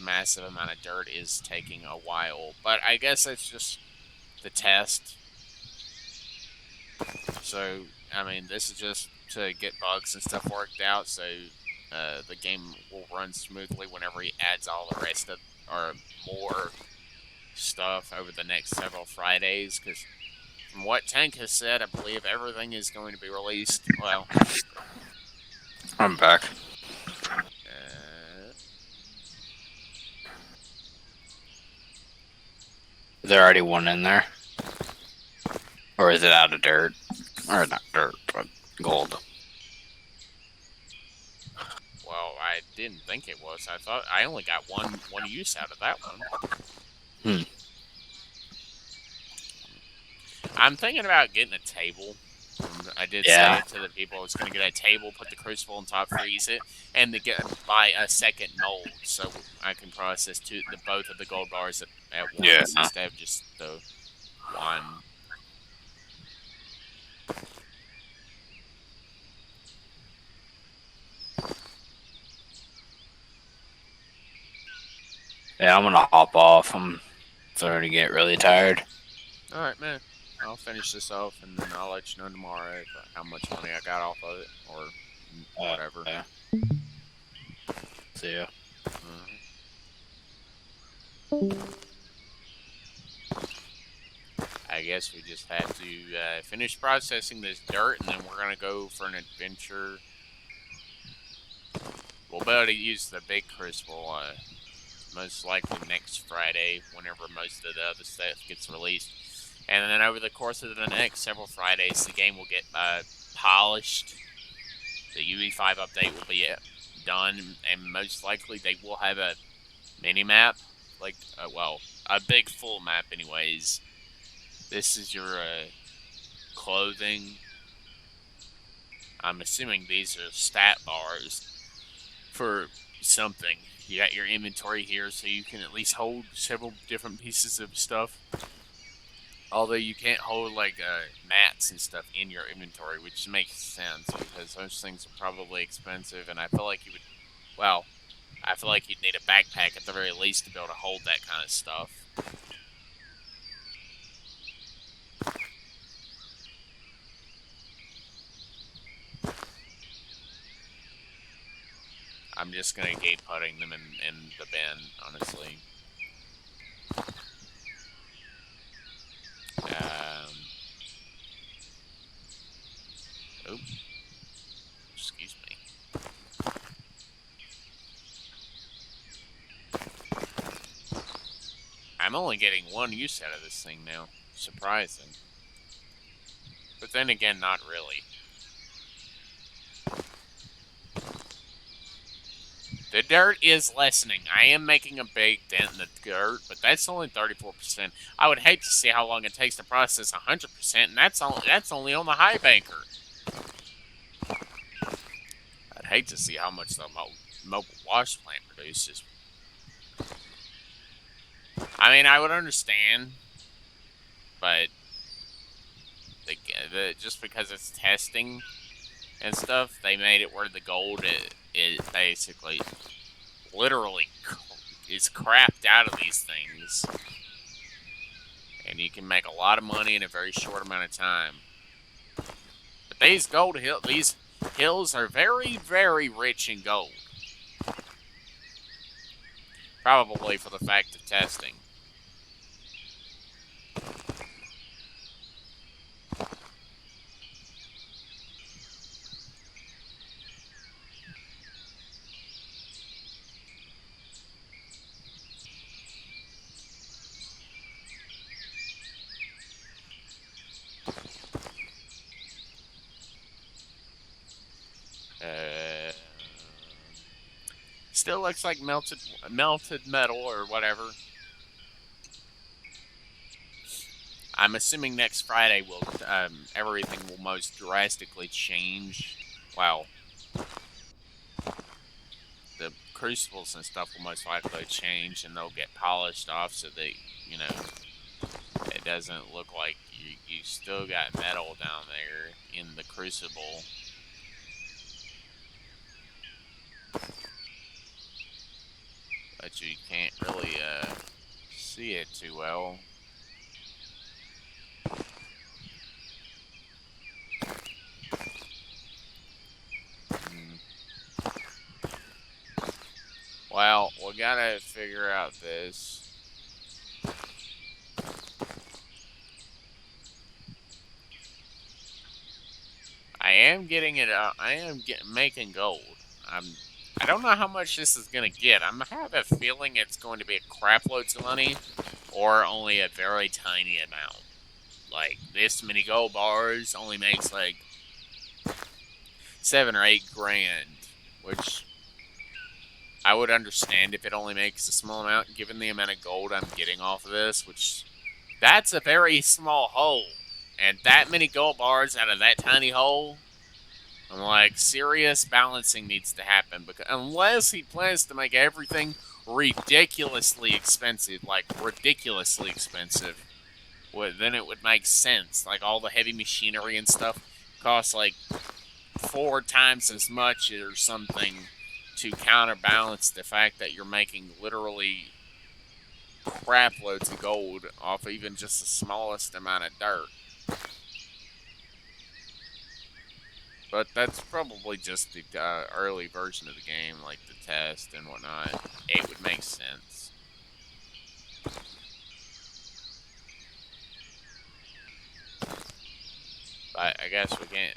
massive amount of dirt is taking a while. But I guess that's just the test. So, I mean, this is just to get bugs and stuff worked out, so the game will run smoothly whenever he adds all the rest of, or more stuff over the next several Fridays, because from what Tank has said, I believe everything is going to be released, well... I'm back. Is there already one in there? Or is it out of dirt? Or not dirt, but gold. Well, I didn't think it was. I thought I only got one use out of that one. I'm thinking about getting a table. I did say it to the people. I was going to get a table, put the crucible on top, freeze it, and to buy a second mold so I can process both of the gold bars at once instead of just the one. Yeah, I'm gonna hop off. I'm starting to get really tired. Alright, man. I'll finish this off and then I'll let you know tomorrow how much money I got off of it or whatever. See ya. I guess we just have to finish processing this dirt, and then we're going to go for an adventure. We'll be able to use the big crucible most likely next Friday, whenever most of the other stuff gets released. And then over the course of the next several Fridays, the game will get polished. The UE5 update will be done, and most likely they will have a mini-map. Like, well, a big full map anyways. This is your clothing. I'm assuming these are stat bars for something. You got your inventory here, so you can at least hold several different pieces of stuff. Although you can't hold like mats and stuff in your inventory, which makes sense because those things are probably expensive, and I feel like you would, well, I feel like you'd need a backpack at the very least to be able to hold that kind of stuff. I'm just gonna keep putting them in the bin, honestly. I'm only getting one use out of this thing now. Surprising. But then again, not really. The dirt is lessening. I am making a big dent in the dirt, but that's only 34%. I would hate to see how long it takes to process 100%, and that's only on the high banker. I'd hate to see how much the mobile wash plant produces. I mean, I would understand, but just because it's testing and stuff, they made it where the gold is basically, literally, is crapped out of these things. And you can make a lot of money in a very short amount of time. But these hills are very, very rich in gold. Probably for the fact of testing. Still looks like melted metal or whatever. I'm assuming next Friday will everything will most drastically change. Well, the crucibles and stuff will most likely change, and they'll get polished off so that it doesn't look like you still got metal down there in the crucible. But you can't really see it too well. Well, we gotta figure out this. I am getting it. Making gold. I don't know how much this is gonna get. I have a feeling it's going to be a crap loads of money, or only a very tiny amount. Like this many gold bars only makes like 7 or 8 grand, which I would understand if it only makes a small amount, given the amount of gold I'm getting off of this, which that's a very small hole. And that many gold bars out of that tiny hole, I'm like, serious balancing needs to happen. Because unless he plans to make everything ridiculously expensive, well, then it would make sense. Like, all the heavy machinery and stuff costs like 4 times as much or something to counterbalance the fact that you're making literally crap loads of gold off even just the smallest amount of dirt. But that's probably just the early version of the game, like the test and whatnot. It would make sense. But I guess we can't.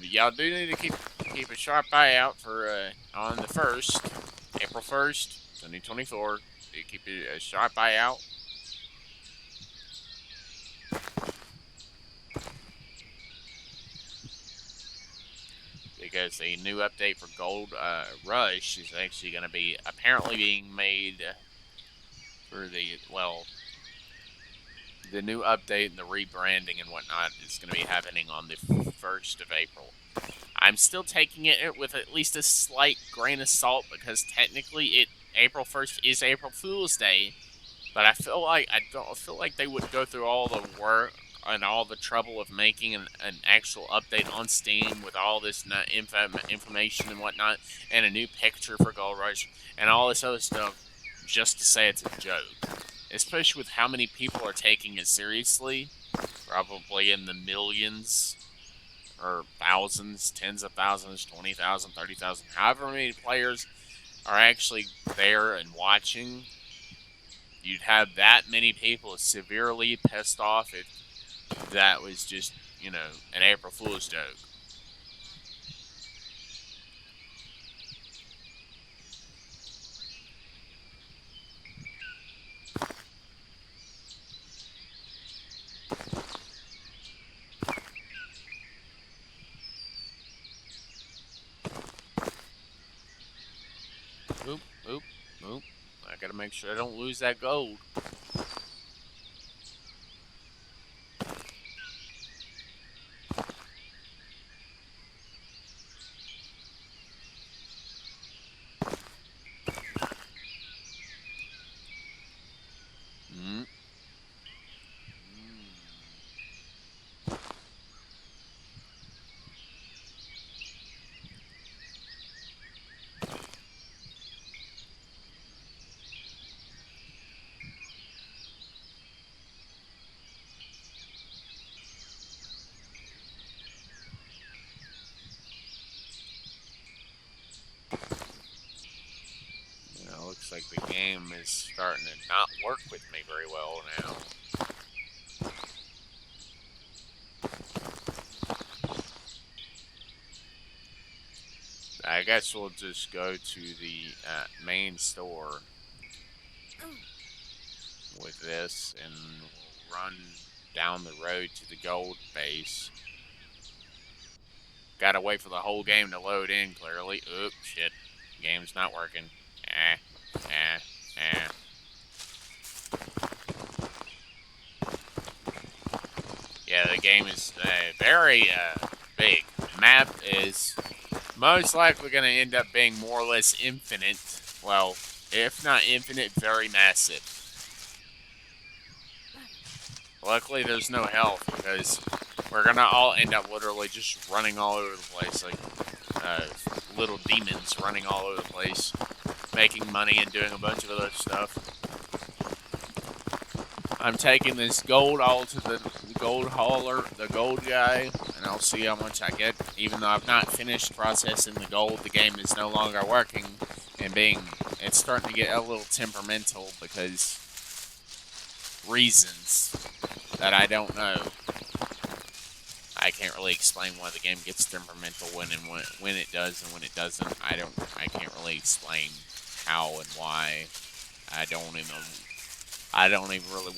Y'all do need to keep a sharp eye out for on the 1st, April 1st, 2024. You keep a sharp eye out. Because a new update for Gold Rush is actually going to be apparently being made for the new update and the rebranding and whatnot is going to be happening on the 1st of April. I'm still taking it with at least a slight grain of salt because technically April 1st is April Fool's Day, but I don't feel like they would go through all the work and all the trouble of making an actual update on Steam with all this information and whatnot, and a new picture for Gold Rush, and all this other stuff, just to say it's a joke. Especially with how many people are taking it seriously, probably in the millions, or thousands, tens of thousands, 20,000, 30,000, however many players are actually there and watching. You'd have that many people severely pissed off if that was just, an April Fool's joke. Oop, oop, oop. I gotta make sure I don't lose that gold. Mm. Looks like the game is starting to not work with me very well now. I guess we'll just go to the main store with this and we'll run down the road to the gold base. Gotta wait for the whole game to load in, clearly. Oop, shit. Game's not working. Eh, eh, eh. Yeah, the game is very big. Map is most likely going to end up being more or less infinite. Well, if not infinite, very massive. Luckily, there's no health because we're going to all end up literally just running all over the place like little demons running all over the place, making money and doing a bunch of other stuff. I'm taking this gold all to the gold hauler, the gold guy, and I'll see how much I get. Even though I've not finished processing the gold, the game is no longer working and it's starting to get a little temperamental because reasons that I don't know. I can't really explain why the game gets temperamental when it does and when it doesn't. I can't really explain how and why. I don't even really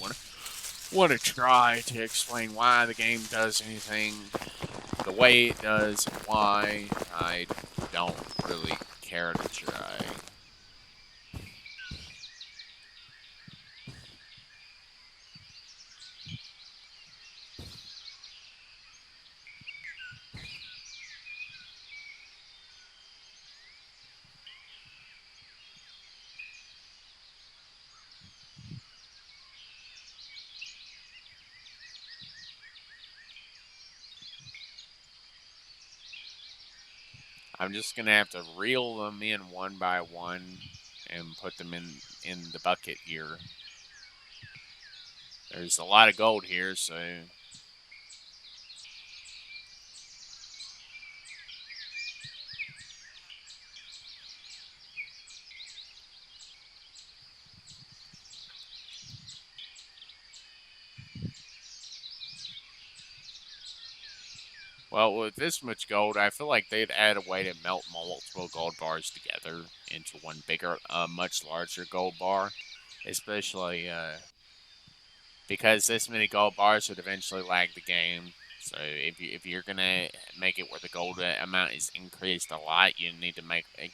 want to try to explain why the game does anything the way it does and why. I don't really care to try. I'm just gonna have to reel them in one by one and put them in the bucket here. There's a lot of gold here, so well, with this much gold, I feel like they'd add a way to melt multiple gold bars together into one bigger, much larger gold bar, especially because this many gold bars would eventually lag the game. So if you're gonna make it where the gold amount is increased a lot, you need to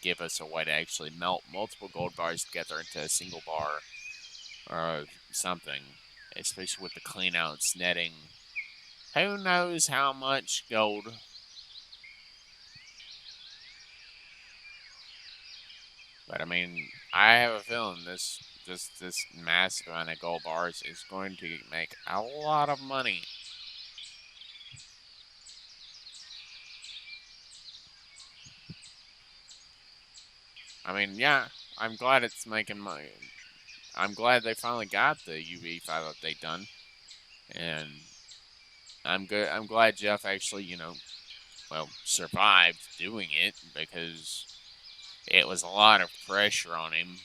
give us a way to actually melt multiple gold bars together into a single bar or something. Especially with the cleanouts netting, who knows how much gold. But I mean, I have a feeling this massive amount of gold bars is going to make a lot of money. I mean, yeah, I'm glad it's making money. I'm glad they finally got the UE5 update done, and I'm good. I'm glad Jeff actually, survived doing it because it was a lot of pressure on him.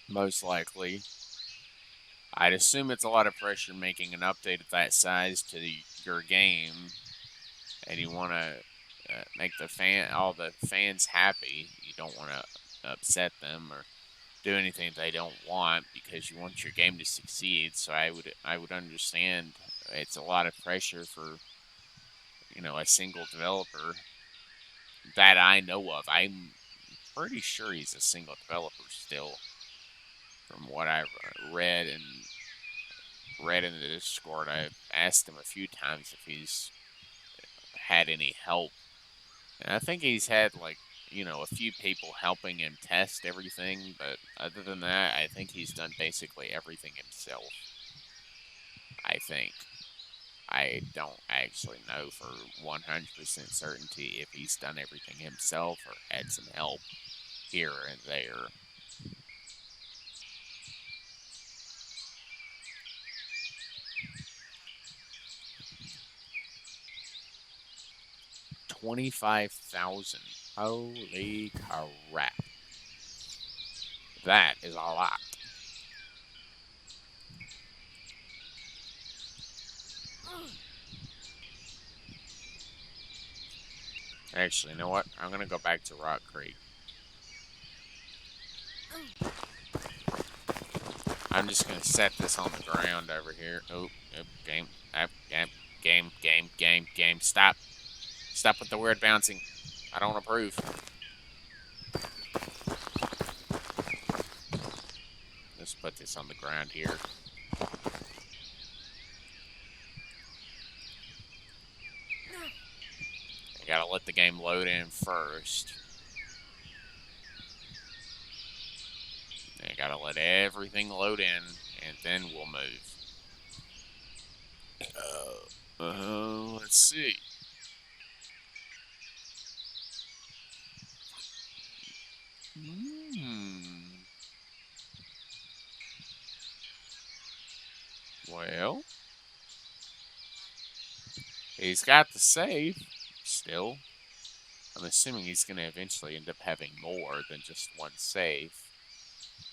Most likely, I'd assume it's a lot of pressure making an update of that size to your game, and you want to make all the fans happy. You don't want to upset them or do anything they don't want because you want your game to succeed. So I would understand it's a lot of pressure for a single developer that I know of. pretty sure he's a single developer still, from what I've read in the Discord. I've asked him a few times if he's had any help, and I think he's had like a few people helping him test everything, but other than that, I think he's done basically everything himself. I think. I don't actually know for 100% certainty if he's done everything himself or had some help here and there. $25,000. Holy crap. That is a lot. Actually, you know what? I'm going to go back to Rock Creek. I'm just going to set this on the ground over here. Oh, game. Game. Stop. Stop with the weird bouncing. I don't approve. Let's put this on the ground here. I gotta let the game load in first. I gotta let everything load in, and then we'll move. Let's see. Well, he's got the save still. I'm assuming he's gonna eventually end up having more than just one save.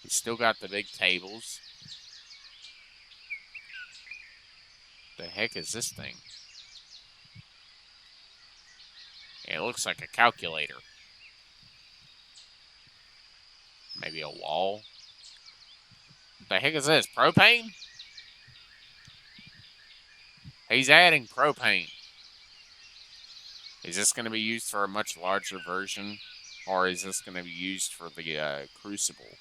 He's still got the big tables. The heck is this thing? It looks like a calculator. Maybe a wall? What the heck is this? Propane? He's adding propane. Is this going to be used for a much larger version? Or is this going to be used for the Crucible?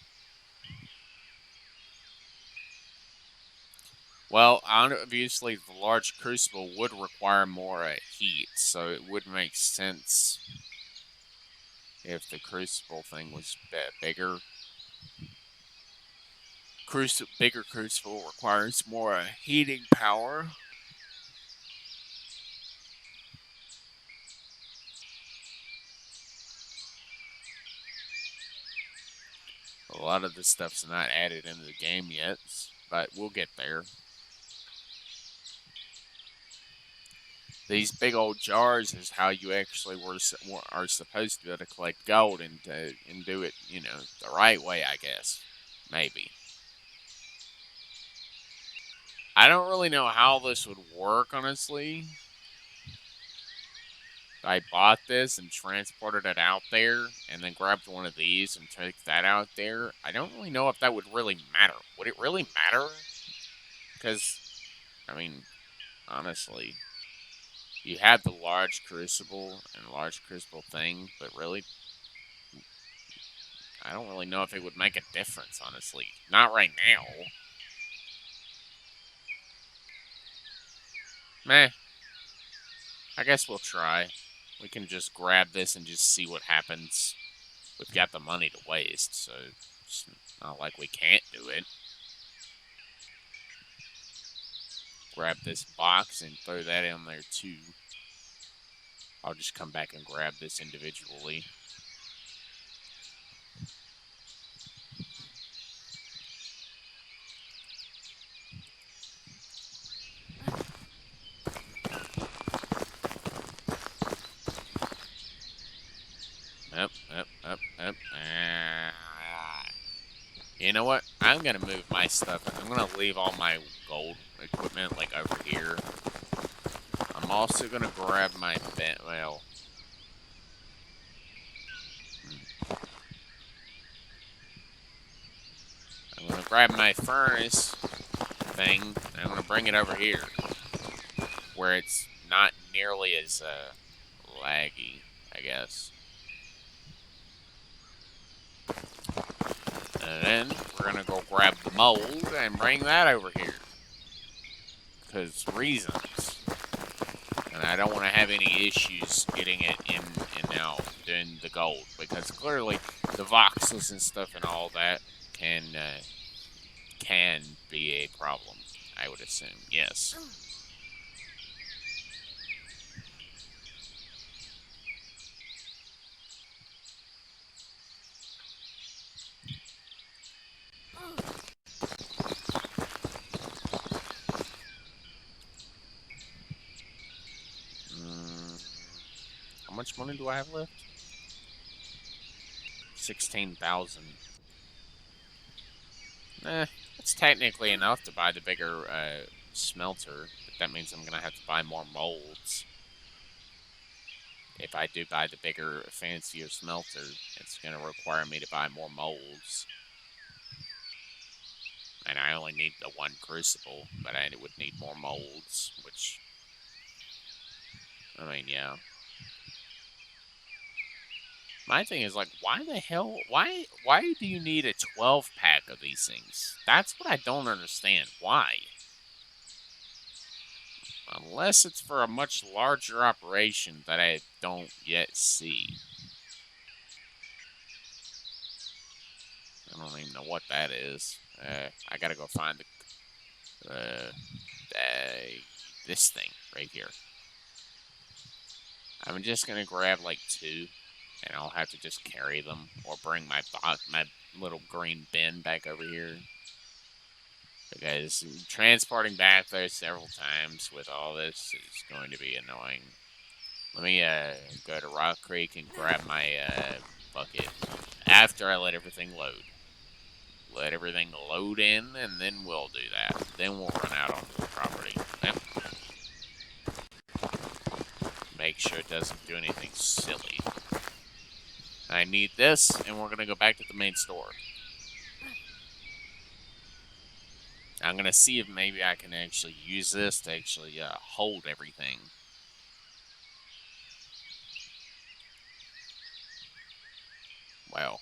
Well, obviously the large Crucible would require more heat, so it would make sense if the Crucible thing was bigger. Bigger Crucible requires more heating power. A lot of this stuff's not added into the game yet, but we'll get there. These big old jars is how you actually are supposed to be able to collect gold and do it, the right way, I guess. Maybe. I don't really know how this would work, honestly. I bought this and transported it out there and then grabbed one of these and took that out there. I don't really know if that would really matter. Would it really matter? Because, I mean, honestly, you had the large crucible and large crucible thing, but really, I don't really know if it would make a difference, honestly. Not right now. Meh. I guess we'll try. We can just grab this and just see what happens. We've got the money to waste, so it's not like we can't do it. Grab this box and throw that in there too. I'll just come back and grab this individually. Up. You know what? I'm gonna move my stuff. I'm gonna leave all my gold equipment like over here. I'm also gonna grab my I'm gonna grab my furnace thing, and I'm gonna bring it over here, where it's not nearly as laggy, I guess. And then we're gonna go grab the mold and bring that over here. Because reasons. And I don't want to have any issues getting it in and out doing the gold. Because clearly the voxels and stuff and all that can be a problem, I would assume. Yes. How much money do I have left? 16,000. That's technically enough to buy the bigger smelter, but that means I'm gonna have to buy more molds. If I do buy the bigger, fancier smelter, it's gonna require me to buy more molds. And I only need the one crucible, but I would need more molds, which, I mean, yeah. My thing is, like, why the hell, why do you need a 12-pack of these things? That's what I don't understand. Why? Unless it's for a much larger operation that I don't yet see. I don't even know what that is. I gotta go find this thing right here. I'm just gonna grab like 2, and I'll have to just carry them, or bring my little green bin back over here. Because transporting back there several times with all this is going to be annoying. Let me go to Rock Creek and grab my bucket after I let everything load. Let everything load in, and then we'll do that. Then we'll run out onto the property. Yep. Make sure it doesn't do anything silly. I need this, and we're going to go back to the main store. I'm going to see if maybe I can actually use this to actually hold everything. Well.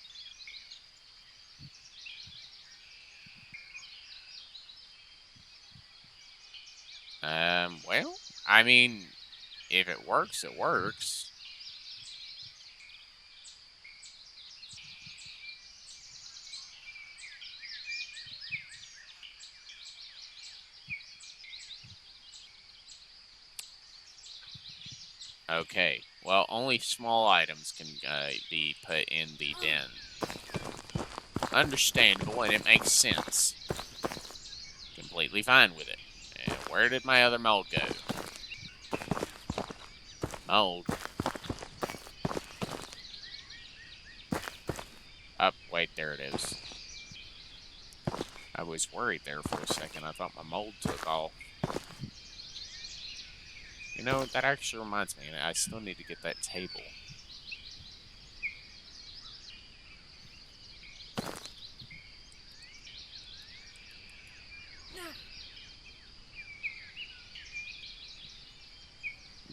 Well, I mean, if it works, it works. Okay, well, only small items can be put in the den. Understandable, and it makes sense. Completely fine with it. And where did my other mold go? Mold. Up, wait, there it is. I was worried there for a second. I thought my mold took off. You know, that actually reminds me, I still need to get that table.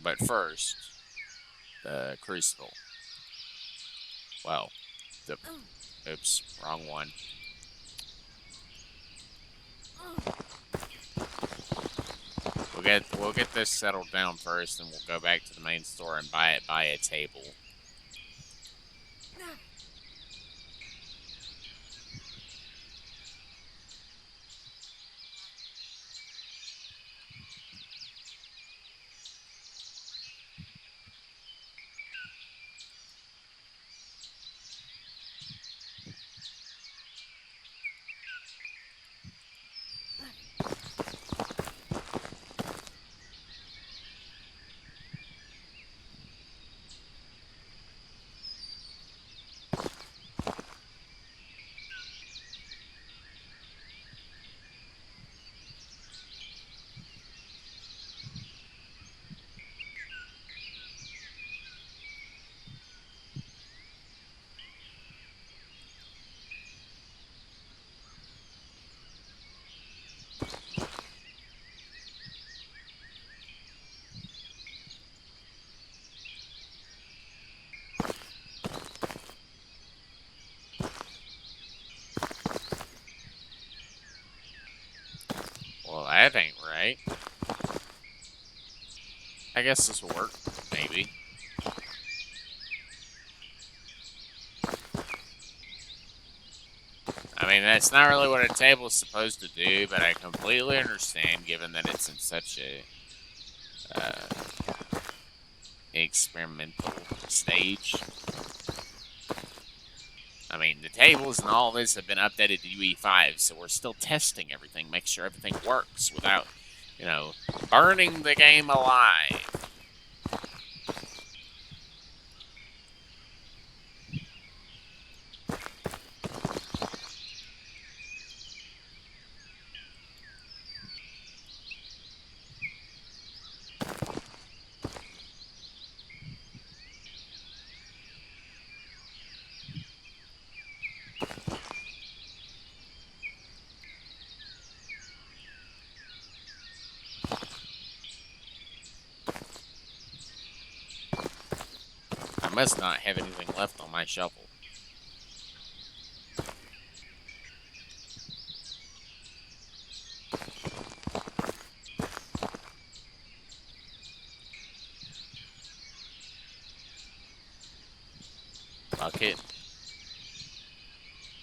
But first, the crucible. Well, oops, wrong one. We'll get this settled down first, and we'll go back to the main store and buy a table. Alright. I guess this will work. Maybe. I mean, that's not really what a table is supposed to do, but I completely understand, given that it's in such a experimental stage. I mean, the tables and all this have been updated to UE5, so we're still testing everything, make sure everything works without, you know, burning the game alive. I must not have anything left on my shovel. Bucket.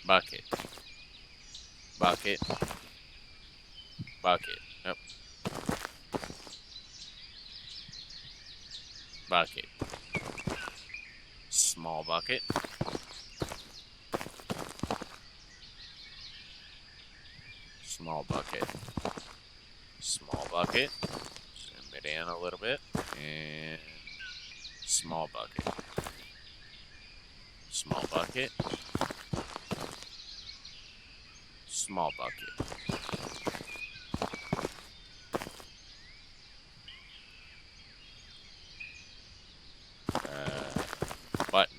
Bucket. Bucket. Bucket. Yep. Bucket. Small bucket. Small bucket. Small bucket. Zoom it in a little bit. And small bucket. Small bucket. Small bucket. Button.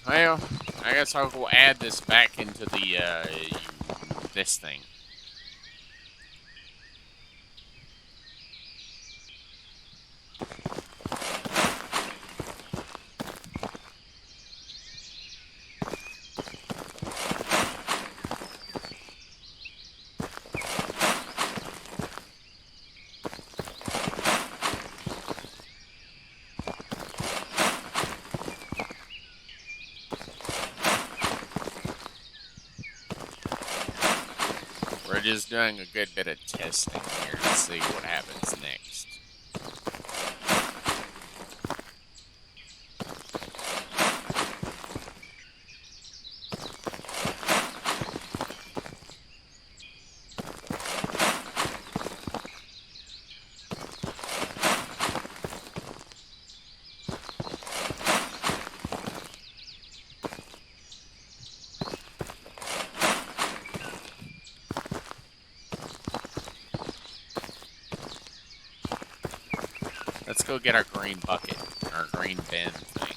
Well, I guess I'll go add this back into the, this thing. We're just doing a good bit of testing here to see what happens next. Let's go get our green bucket, our green bin thing.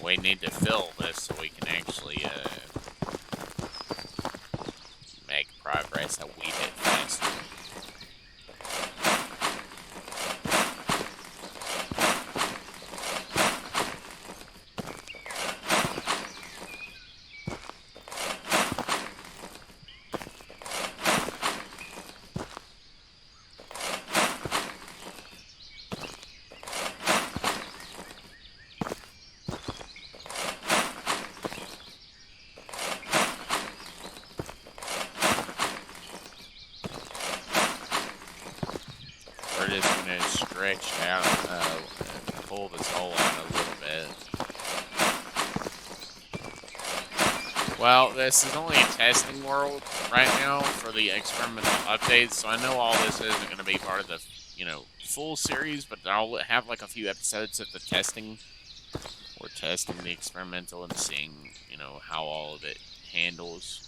We need to fill this so we can actually make progress a wee bit faster. We're just gonna stretch out, and pull this hole out a little bit. Well, this is only a testing world right now for the experimental updates, so I know all this isn't going to be part of the full series, but I'll have like a few episodes of the testing. We're testing the experimental and seeing, how all of it handles.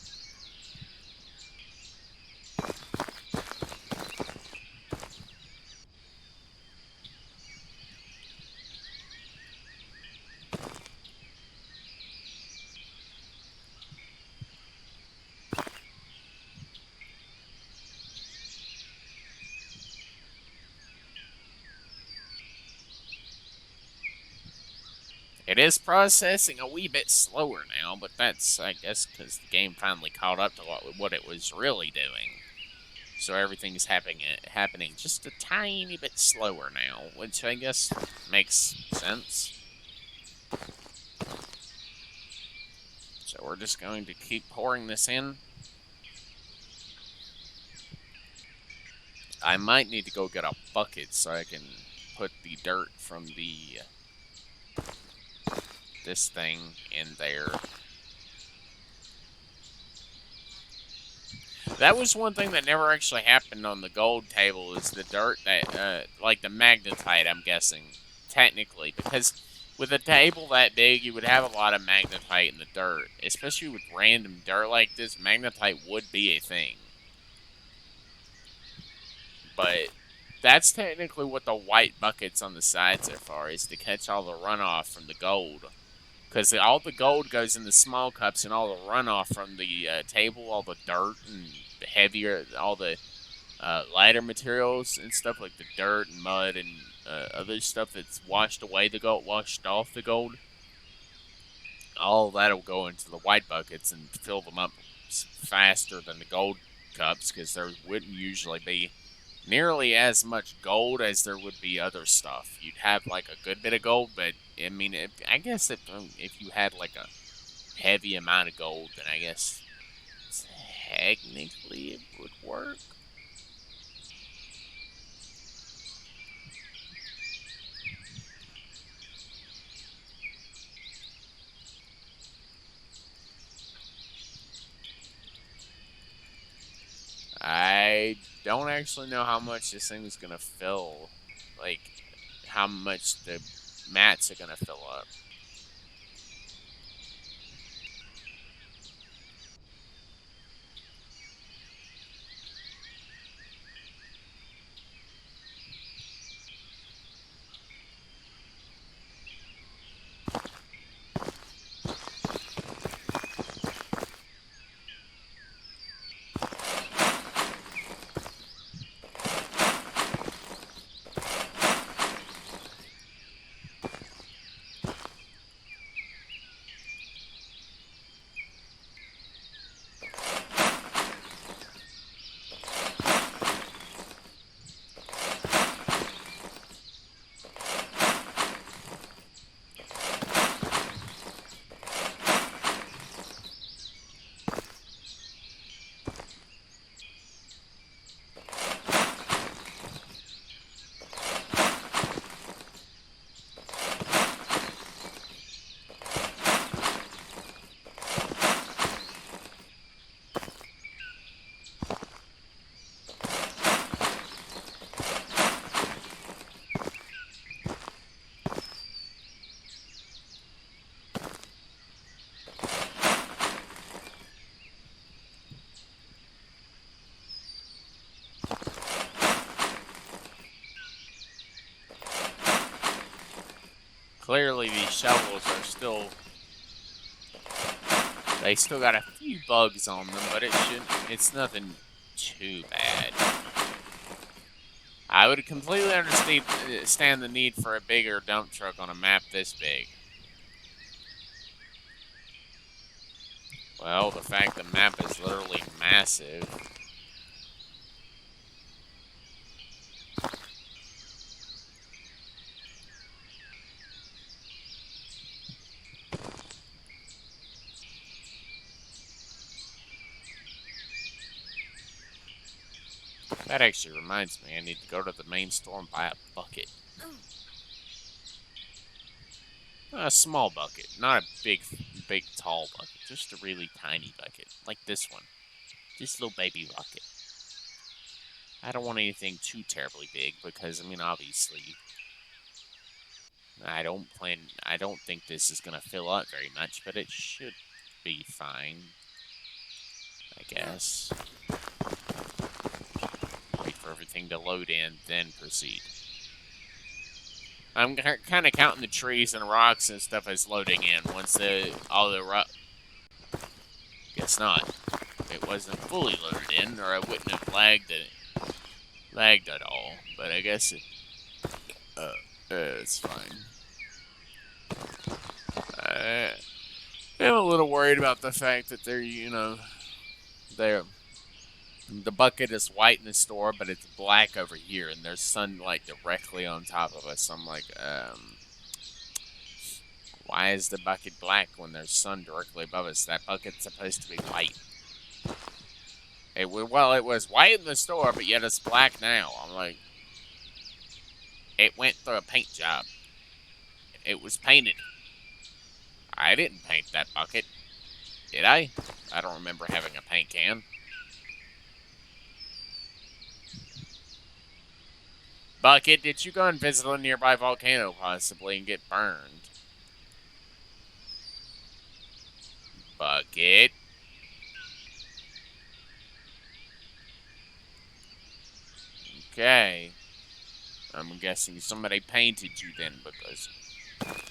It is processing a wee bit slower now, but that's, I guess, because the game finally caught up to what it was really doing. So everything's happening just a tiny bit slower now, which I guess makes sense. So we're just going to keep pouring this in. I might need to go get a bucket so I can put the dirt from this thing in there. That was one thing that never actually happened on the gold table, is the dirt that, like the magnetite, I'm guessing, technically, because with a table that big, you would have a lot of magnetite in the dirt, especially with random dirt like this. Magnetite would be a thing, but that's technically what the white buckets on the sides are for, is to catch all the runoff from the gold. Because all the gold goes in the small cups, and all the runoff from the table, all the dirt and the heavier, all the lighter materials and stuff like the dirt and mud and other stuff that's washed away the gold, washed off the gold, all that'll go into the white buckets and fill them up faster than the gold cups, because there wouldn't usually be nearly as much gold as there would be other stuff. You'd have like a good bit of gold, but I mean, I guess if you had like a heavy amount of gold, then I guess technically it would work. I don't actually know how much this thing is gonna fill, like how much the mats are gonna fill up. Clearly, these shovels are still. They still got a few bugs on them, but it's nothing too bad. I would completely understand the need for a bigger dump truck on a map this big. Well, the fact the map is literally massive. That actually reminds me, I need to go to the main store and buy a bucket. A small bucket, not a big, tall bucket. Just a really tiny bucket, like this one. Just a little baby bucket. I don't want anything too terribly big because, I mean, obviously, I don't think this is going to fill up very much, but it should be fine, I guess. Wait for everything to load in, then proceed. I'm kind of counting the trees and rocks and stuff as loading in. Once all the rock, guess not. It wasn't fully loaded in, or I wouldn't have lagged at all. But I guess it's fine. I'm a little worried about the fact that they're the bucket is white in the store, but it's black over here, and there's sunlight directly on top of us. I'm like, why is the bucket black when there's sun directly above us? That bucket's supposed to be white. It was white in the store, but yet it's black now. I'm like, it went through a paint job. It was painted. I didn't paint that bucket, did I? I don't remember having a paint can. Bucket, did you go and visit a nearby volcano, possibly, and get burned? Bucket. Okay. I'm guessing somebody painted you then, because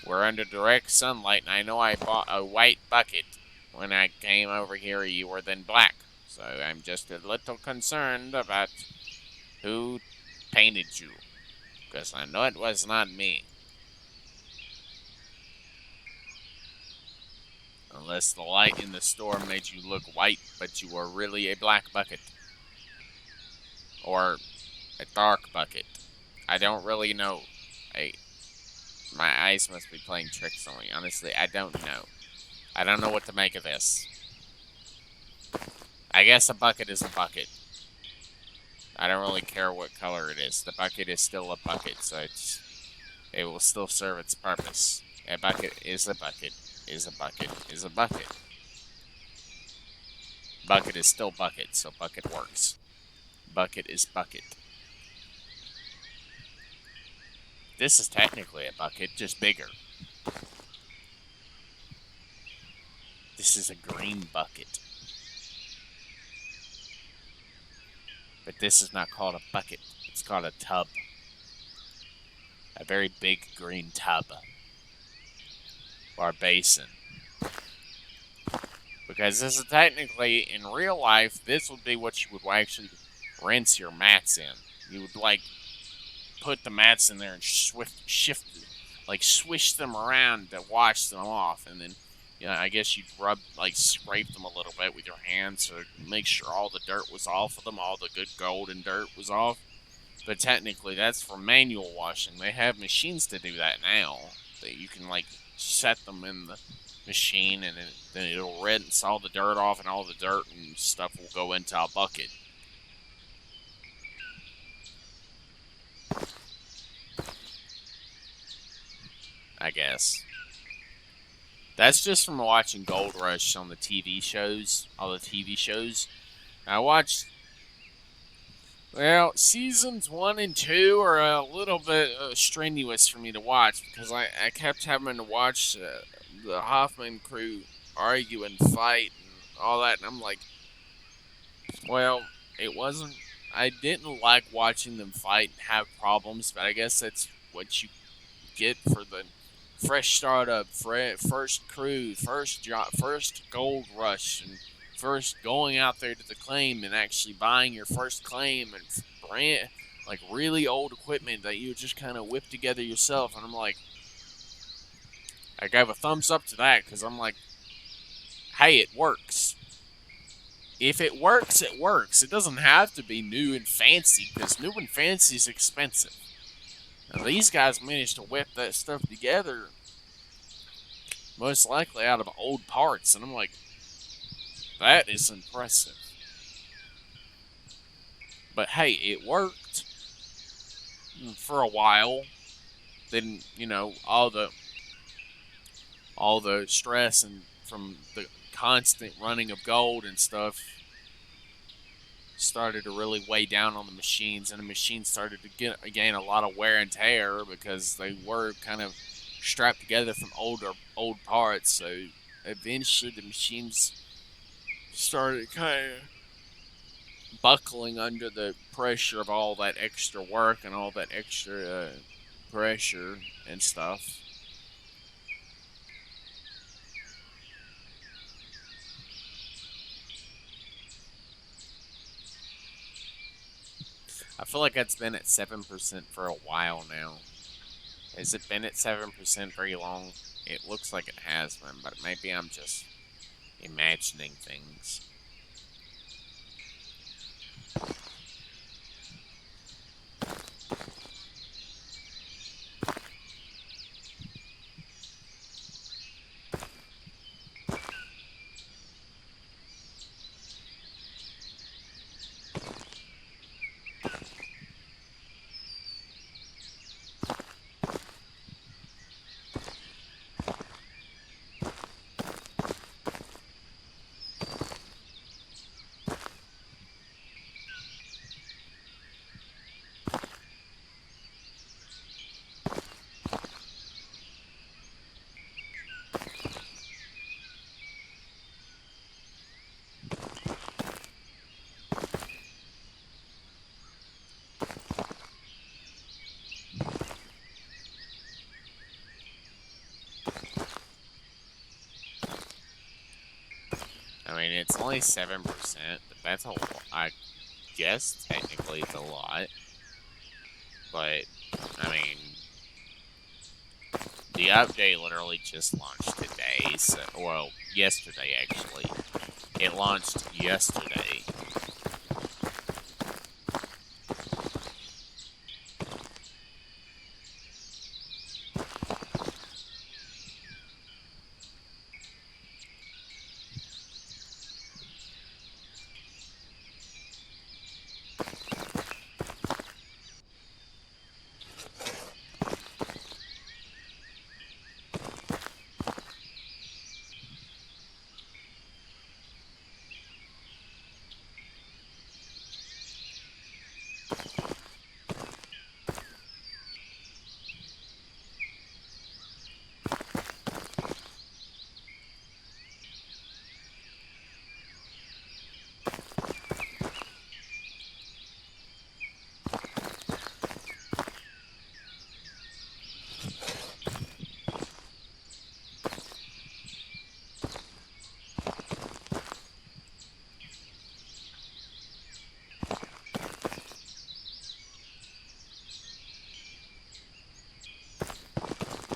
we're under direct sunlight, and I know I bought a white bucket. When I came over here, you were then black. So I'm just a little concerned about who painted you, because I know it was not me. Unless the light in the store made you look white, but you were really a black bucket. Or a dark bucket. I don't really know. My eyes must be playing tricks on me. Honestly, I don't know. I don't know what to make of this. I guess a bucket is a bucket. I don't really care what color it is. The bucket is still a bucket, so it will still serve its purpose. A bucket is a bucket, is a bucket, is a bucket. Bucket is still bucket, so bucket works. Bucket is bucket. This is technically a bucket, just bigger. This is a green bucket. But this is not called a bucket. It's called a tub. A very big green tub. Or basin. Because this is technically, in real life, this would be what you would actually rinse your mats in. You would, like, put the mats in there and swish them around to wash them off. And then, I guess you'd scrape them a little bit with your hands to make sure all the dirt was off of them, all the good golden dirt was off. But technically, that's for manual washing. They have machines to do that now. That you can, set them in the machine, and then it'll rinse all the dirt off, and all the dirt and stuff will go into a bucket. I guess. That's just from watching Gold Rush on the TV shows, all the TV shows. I watched, seasons 1 and 2 are a little bit strenuous for me to watch, because I kept having to watch the Hoffman crew argue and fight and all that, and I'm like, I didn't like watching them fight and have problems, but I guess that's what you get for the fresh startup, first crew, first job, first gold rush, and first going out there to the claim and actually buying your first claim and really old equipment that you just kind of whip together yourself. And I'm like, I gave a thumbs up to that, because I'm like, hey, it works. If it works, it works. It doesn't have to be new and fancy, because new and fancy is expensive. Now, these guys managed to whip that stuff together, most likely out of old parts, and I'm like, that is impressive. But hey, it worked for a while. Then, all the stress and from the constant running of gold and stuff started to really weigh down on the machines, and the machines started to gain a lot of wear and tear because they were kind of strapped together from old parts. So eventually, the machines started kind of buckling under the pressure of all that extra work and all that extra pressure and stuff. I feel like it's been at 7% for a while now. Has it been at 7% very long? It looks like it has been, but maybe I'm just imagining things. I mean, it's only 7%, but that's a lot. I guess technically it's a lot. But, I mean, the update literally just launched today. So, well, yesterday actually. It launched yesterday.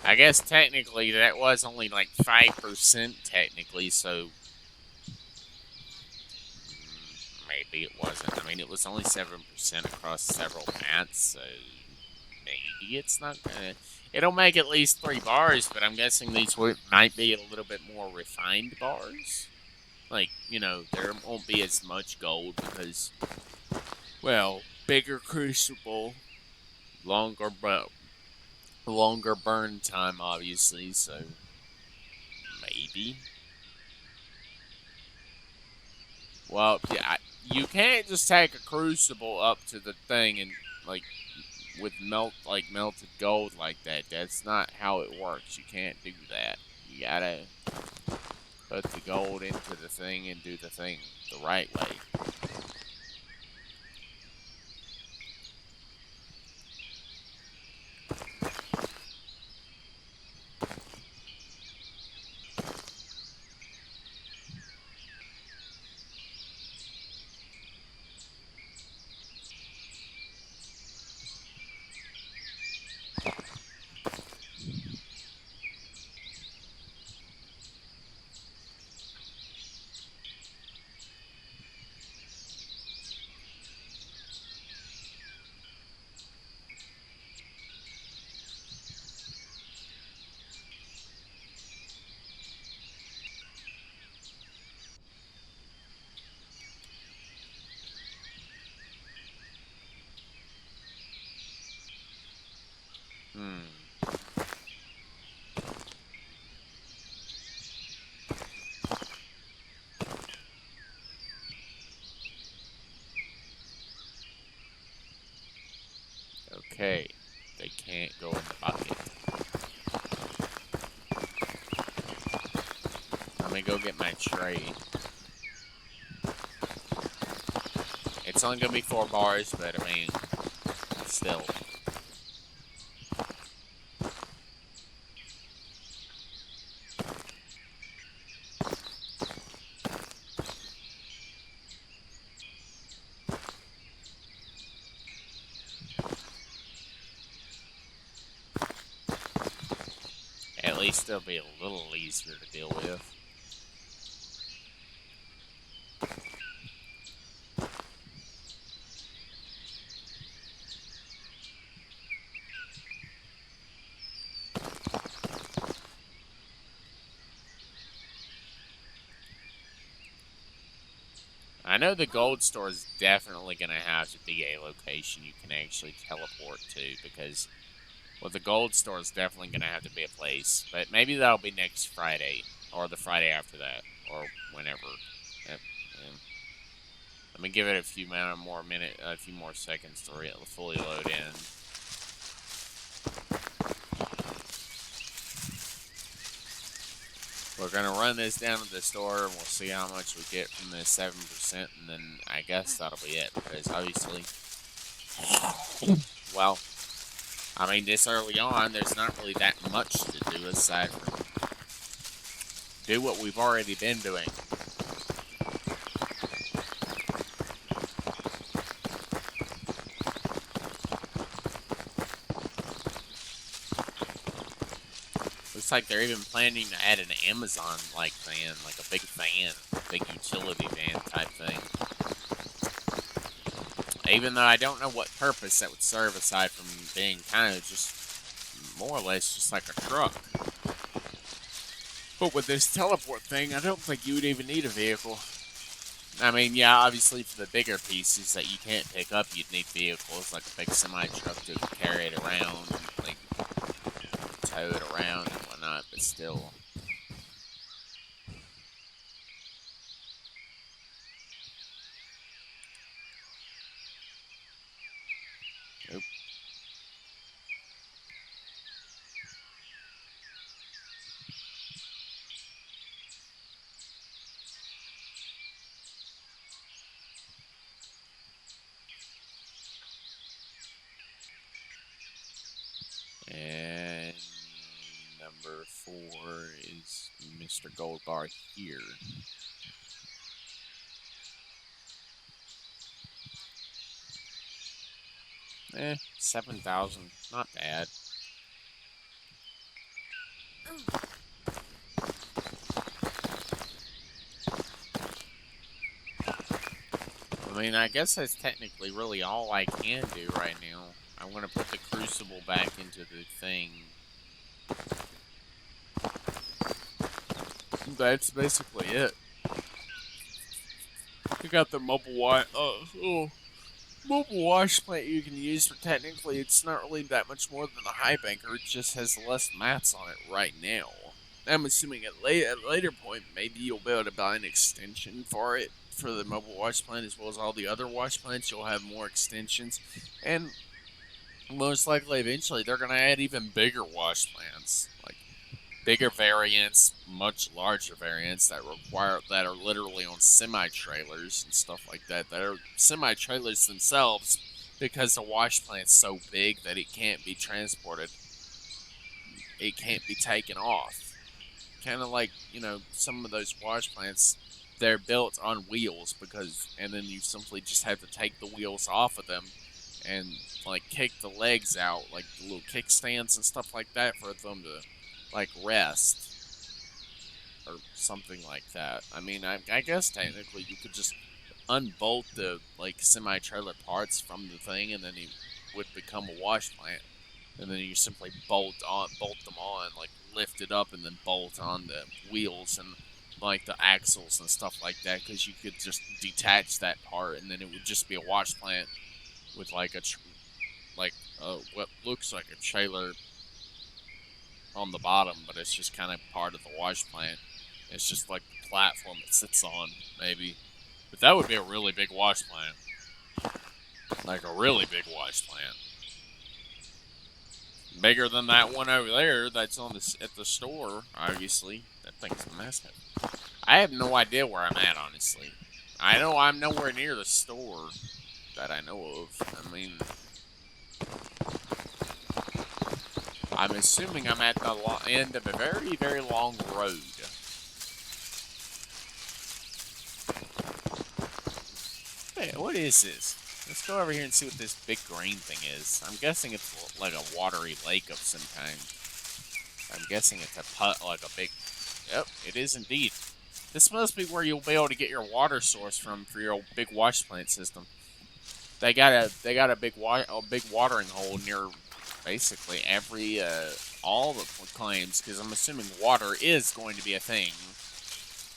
I guess technically that was only like 5% technically, so maybe it wasn't. I mean, it was only 7% across several mats, so maybe it's not gonna. It'll make at least 3 bars, but I'm guessing these might be a little bit more refined bars. Like, there won't be as much gold because, well, bigger crucible, longer longer burn time, obviously. So maybe. Well, yeah, you can't just take a crucible up to the thing and like with melted gold like that. That's not how it works. You can't do that. You gotta put the gold into the thing and do the thing the right way. Okay, they can't go in the bucket. Let me go get my tray. It's only gonna be 4 bars, but I mean, still. At least it'll be a little easier to deal with. I know the gold store is definitely going to have to be a location you can actually teleport to, because, well, the gold store is definitely going to have to be a place. But maybe that'll be next Friday, or the Friday after that, or whenever. Let me give it a few more seconds to fully load in. We're gonna run this down to the store, and we'll see how much we get from this 7%, and then I guess that'll be it. Because obviously, well, I mean, this early on, there's not really that much to do aside from do what we've already been doing. Looks like they're even planning to add an Amazon-like van, like a big van, big utility van type thing. Even though I don't know what purpose that would serve aside from being kind of just, more or less, just like a truck. But with this teleport thing, I don't think you would even need a vehicle. I mean, yeah, obviously for the bigger pieces that you can't pick up, you'd need vehicles, like a big semi-truck to carry it around, like, tow it around and whatnot, but still. Nope. And number 4 is Mr. Gold Bar here. 7,000, not bad. I mean, I guess that's technically really all I can do right now. I want to put the crucible back into the thing. That's basically it. You got the mobile wash plant you can use, but technically it's not really that much more than a high banker. It just has less mats on it right now. I'm assuming at a later point, maybe you'll be able to buy an extension for it, for the mobile wash plant, as well as all the other wash plants. You'll have more extensions, and most likely eventually they're going to add even bigger wash plants, like bigger variants, much larger variants that are literally on semi-trailers and stuff like that. That are semi-trailers themselves, because the wash plant's so big that it can't be transported. It can't be taken off. Kind of like, some of those wash plants, they're built on wheels, and then you simply just have to take the wheels off of them and, like, kick the legs out, like the little kickstands and stuff like that, for them to, like, rest or something like that. I mean, I guess technically you could just unbolt the, like, semi-trailer parts from the thing, and then it would become a wash plant. And then you simply bolt them on, like, lift it up and then bolt on the wheels and, like, the axles and stuff like that, because you could just detach that part, and then it would just be a wash plant with, like, what looks like a trailer on the bottom, but it's just kind of part of the wash plant. It's just like the platform it sits on, maybe. But that would be a really big wash plant. Like a really big wash plant. Bigger than that one over there that's on at the store, obviously. That thing's massive. I have no idea where I'm at, honestly. I know I'm nowhere near the store that I know of. I mean, I'm assuming I'm at the end of a very, very long road. Hey, what is this? Let's go over here and see what this big green thing is. I'm guessing it's like a watery lake of some kind. I'm guessing it's a like a big... Yep, it is indeed. This must be where you'll be able to get your water source from for your big wash plant system. They got a big watering hole near basically every all the claims, because I'm assuming water is going to be a thing.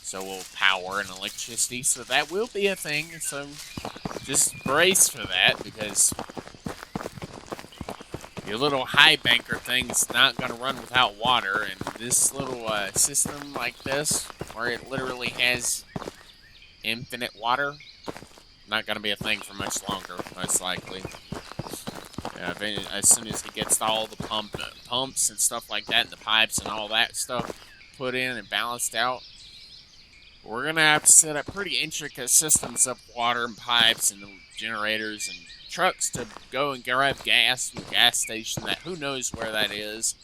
So will power and electricity, so that will be a thing. So just brace for that, because your little high banker thing's not going to run without water, and this little system like this, where it literally has infinite water, not going to be a thing for much longer, most likely. As soon as he gets all the pumps and stuff like that, and the pipes and all that stuff put in and balanced out, we're going to have to set up pretty intricate systems of water and pipes and generators and trucks to go and grab gas from the gas station that who knows where that is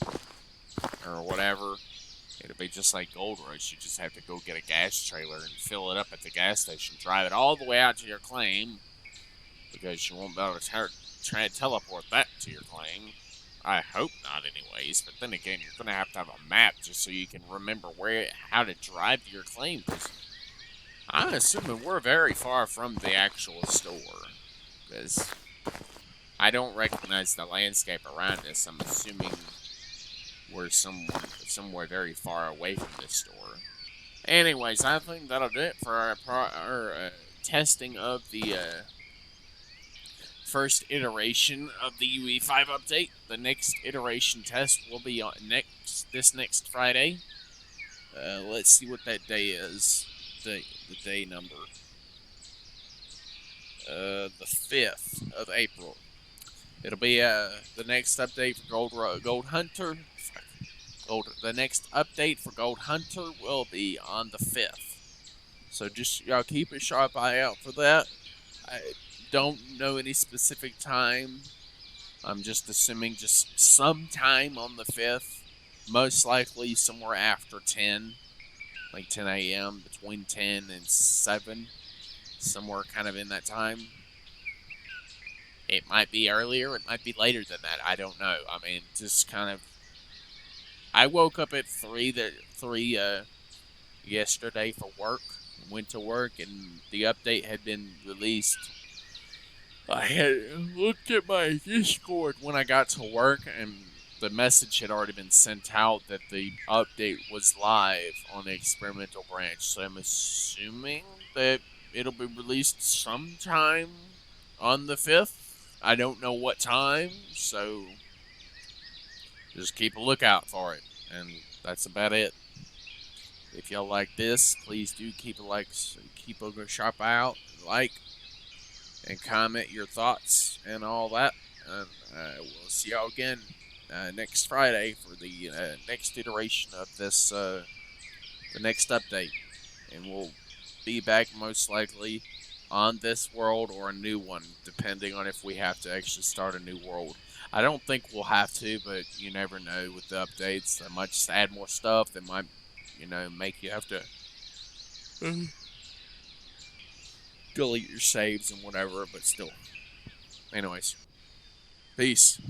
or whatever. It'll be just like Gold Rush. You just have to go get a gas trailer and fill it up at the gas station, drive it all the way out to your claim, because you won't be able to try to teleport that to your claim. I hope not, anyways. But then again, you're gonna have to have a map just so you can remember how to drive to your claim. Because I'm assuming we're very far from the actual store, because I don't recognize the landscape around us. I'm assuming we're somewhere very far away from this store. Anyways, I think that'll do it for our testing of the first iteration of the UE5 update. The next iteration test will be on this next Friday. Let's see what that day is. The day number. The 5th of April. It'll be the next update for Gold Hunter. The next update for Gold Hunter will be on the 5th. So just y'all keep a sharp eye out for that. I don't know any specific time. I'm just assuming just sometime on the 5th. Most likely somewhere after 10. Like 10 a.m. Between 10 and 7. Somewhere kind of in that time. It might be earlier. It might be later than that. I don't know. I mean, just kind of... I woke up at 3 yesterday for work. Went to work and the update had been released. I had looked at my Discord when I got to work, and the message had already been sent out that the update was live on the experimental branch. So I'm assuming that it'll be released sometime on the 5th. I don't know what time, so just keep a lookout for it. And that's about it. If y'all like this, please do keep a sharp eye out, like, and comment your thoughts and all that. And we'll see y'all again next Friday for the next iteration of this, the next update. And we'll be back most likely on this world or a new one, depending on if we have to actually start a new world. I don't think we'll have to, but you never know with the updates. They might just add more stuff. They might, make you have to delete your saves and whatever, but still. Anyways, peace.